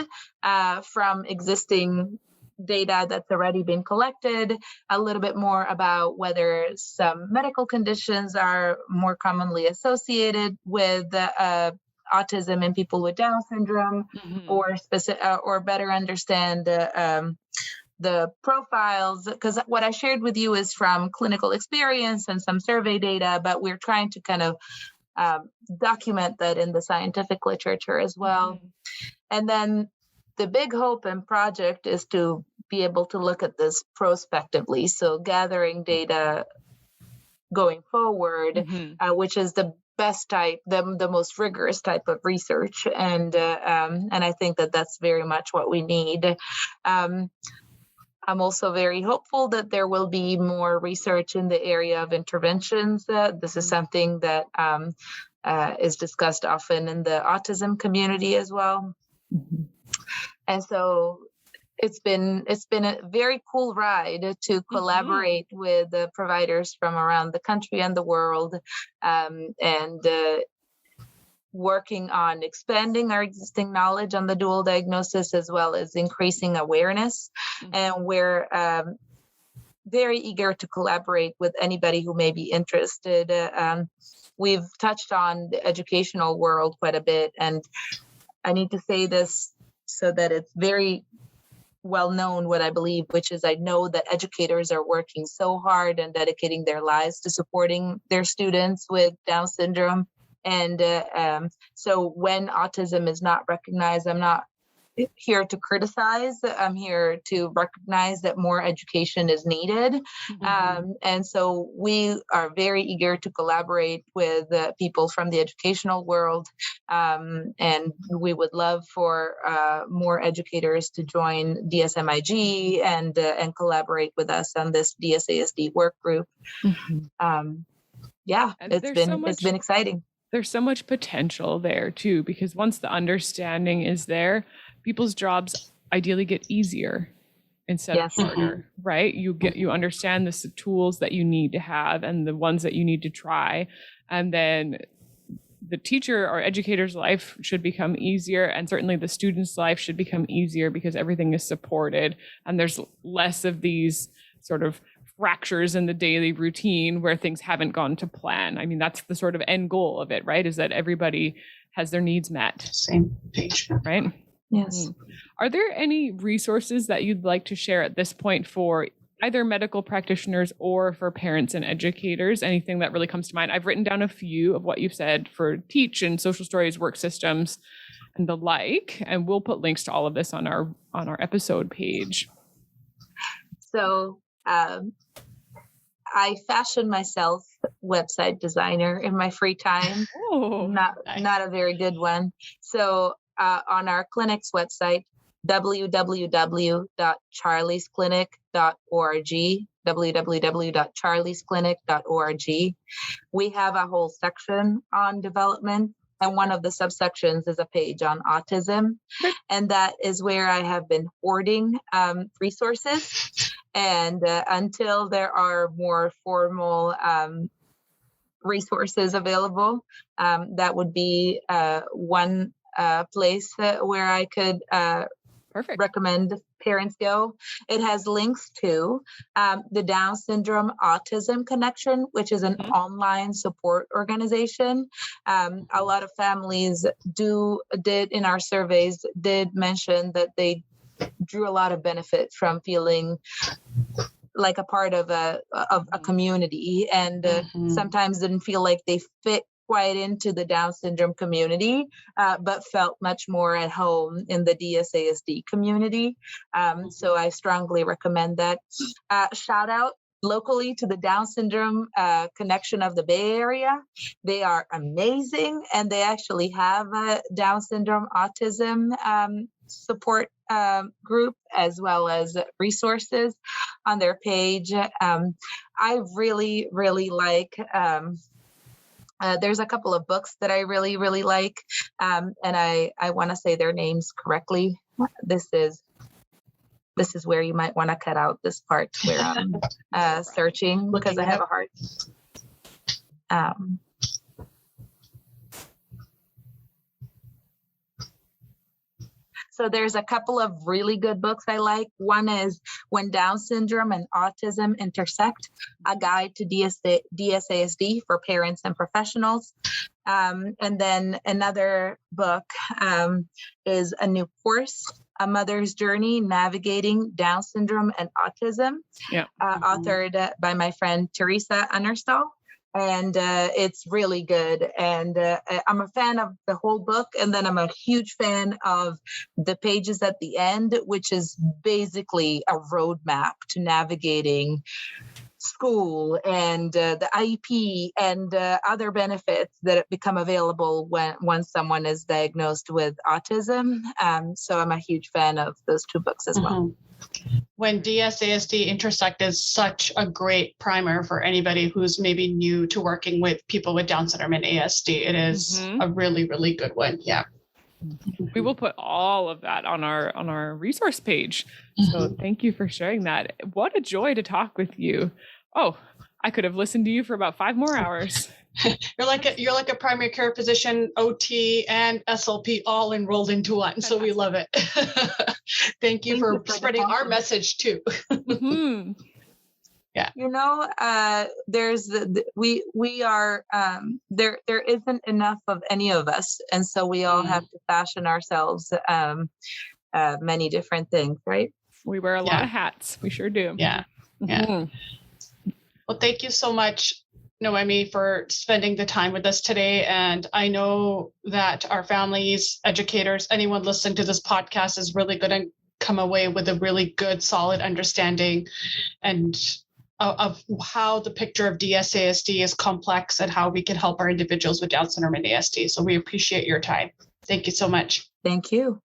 from existing data that's already been collected a little bit more about whether some medical conditions are more commonly associated with autism in people with Down syndrome, or better understand the profiles, because what I shared with you is from clinical experience and some survey data, but we're trying to kind of document that in the scientific literature as well. And then the big hope and project is to be able to look at this prospectively, so gathering data going forward, which is the best type, the most rigorous type of research, and I think that that's very much what we need. I'm also very hopeful that there will be more research in the area of interventions. This is something that is discussed often in the autism community as well. And so it's been a very cool ride to collaborate with the providers from around the country and the world, and working on expanding our existing knowledge on the dual diagnosis as well as increasing awareness. And we're very eager to collaborate with anybody who may be interested. We've touched on the educational world quite a bit, and I need to say this so that it's very well known what I believe, which is I know that educators are working so hard and dedicating their lives to supporting their students with Down syndrome. And so when autism is not recognized, I'm not here to criticize. I'm here to recognize that more education is needed. And so we are very eager to collaborate with people from the educational world. And we would love for more educators to join DSMIG and collaborate with us on this DSASD work group. It's been exciting. There's so much potential there too, because once the understanding is there, people's jobs ideally get easier instead of harder, right? You understand the tools that you need to have and the ones that you need to try. And then the teacher or educator's life should become easier. And certainly the student's life should become easier because everything is supported. And there's less of these sort of fractures in the daily routine where things haven't gone to plan. I mean, that's the sort of end goal of it, right? Is that everybody has their needs met. Same page. Right? Yes. Are there any resources that you'd like to share at this point for either medical practitioners or for parents and educators? Anything that really comes to mind? I've written down a few of what you've said for Teach and Social Stories, work systems, and the like, and we'll put links to all of this on our episode page. So I fashion myself website designer in my free time. Not a very good one. So on our clinic's website, www.charliesclinic.org, www.charliesclinic.org, we have a whole section on development. And one of the subsections is a page on autism. And that is where I have been hoarding resources. And until there are more formal resources available, that would be one place where I could recommend parents go. It has links to the Down Syndrome Autism Connection, which is an online support organization. A lot of families did in our surveys did mention that they drew a lot of benefit from feeling like a part of a community, and sometimes didn't feel like they fit quite into the Down syndrome community, but felt much more at home in the DSASD community. So I strongly recommend that. Shout out locally to the Down Syndrome Connection of the Bay Area. They are amazing, and they actually have a Down Syndrome Autism support group as well as resources on their page. I really, really like there's a couple of books that I really, really like, and I want to say their names correctly. This is where you might want to cut out this part where I'm searching because I have a heart. So there's a couple of really good books I like. One is When Down Syndrome and Autism Intersect, a guide to DSASD for parents and professionals. And then another book is A New Course, A Mother's Journey Navigating Down Syndrome and Autism, authored by my friend Teresa Unnerstall. And it's really good. And I'm a fan of the whole book. And then I'm a huge fan of the pages at the end, which is basically a roadmap to navigating school and the IEP and other benefits that become available when someone is diagnosed with autism. So I'm a huge fan of those two books as well. When DSASD Intersect is such a great primer for anybody who's maybe new to working with people with Down syndrome and ASD. It is a really, really good one. Yeah. We will put all of that on our resource page. So thank you for sharing that. What a joy to talk with you. Oh, I could have listened to you for about 5 more hours. You're like a primary care physician, OT, and SLP all enrolled into one. Fantastic. So we love it. Thank you for spreading our message too. Yeah. You know, there's we are there isn't enough of any of us, and so we all have to fashion ourselves many different things, right? We wear a lot of hats. We sure do. Yeah. Yeah. Well, thank you so much. Noemi, for spending the time with us today. And I know that our families, educators, anyone listening to this podcast is really going to come away with a really good, solid understanding and of how the picture of DSASD is complex and how we can help our individuals with Down syndrome and ASD. So we appreciate your time. Thank you so much. Thank you.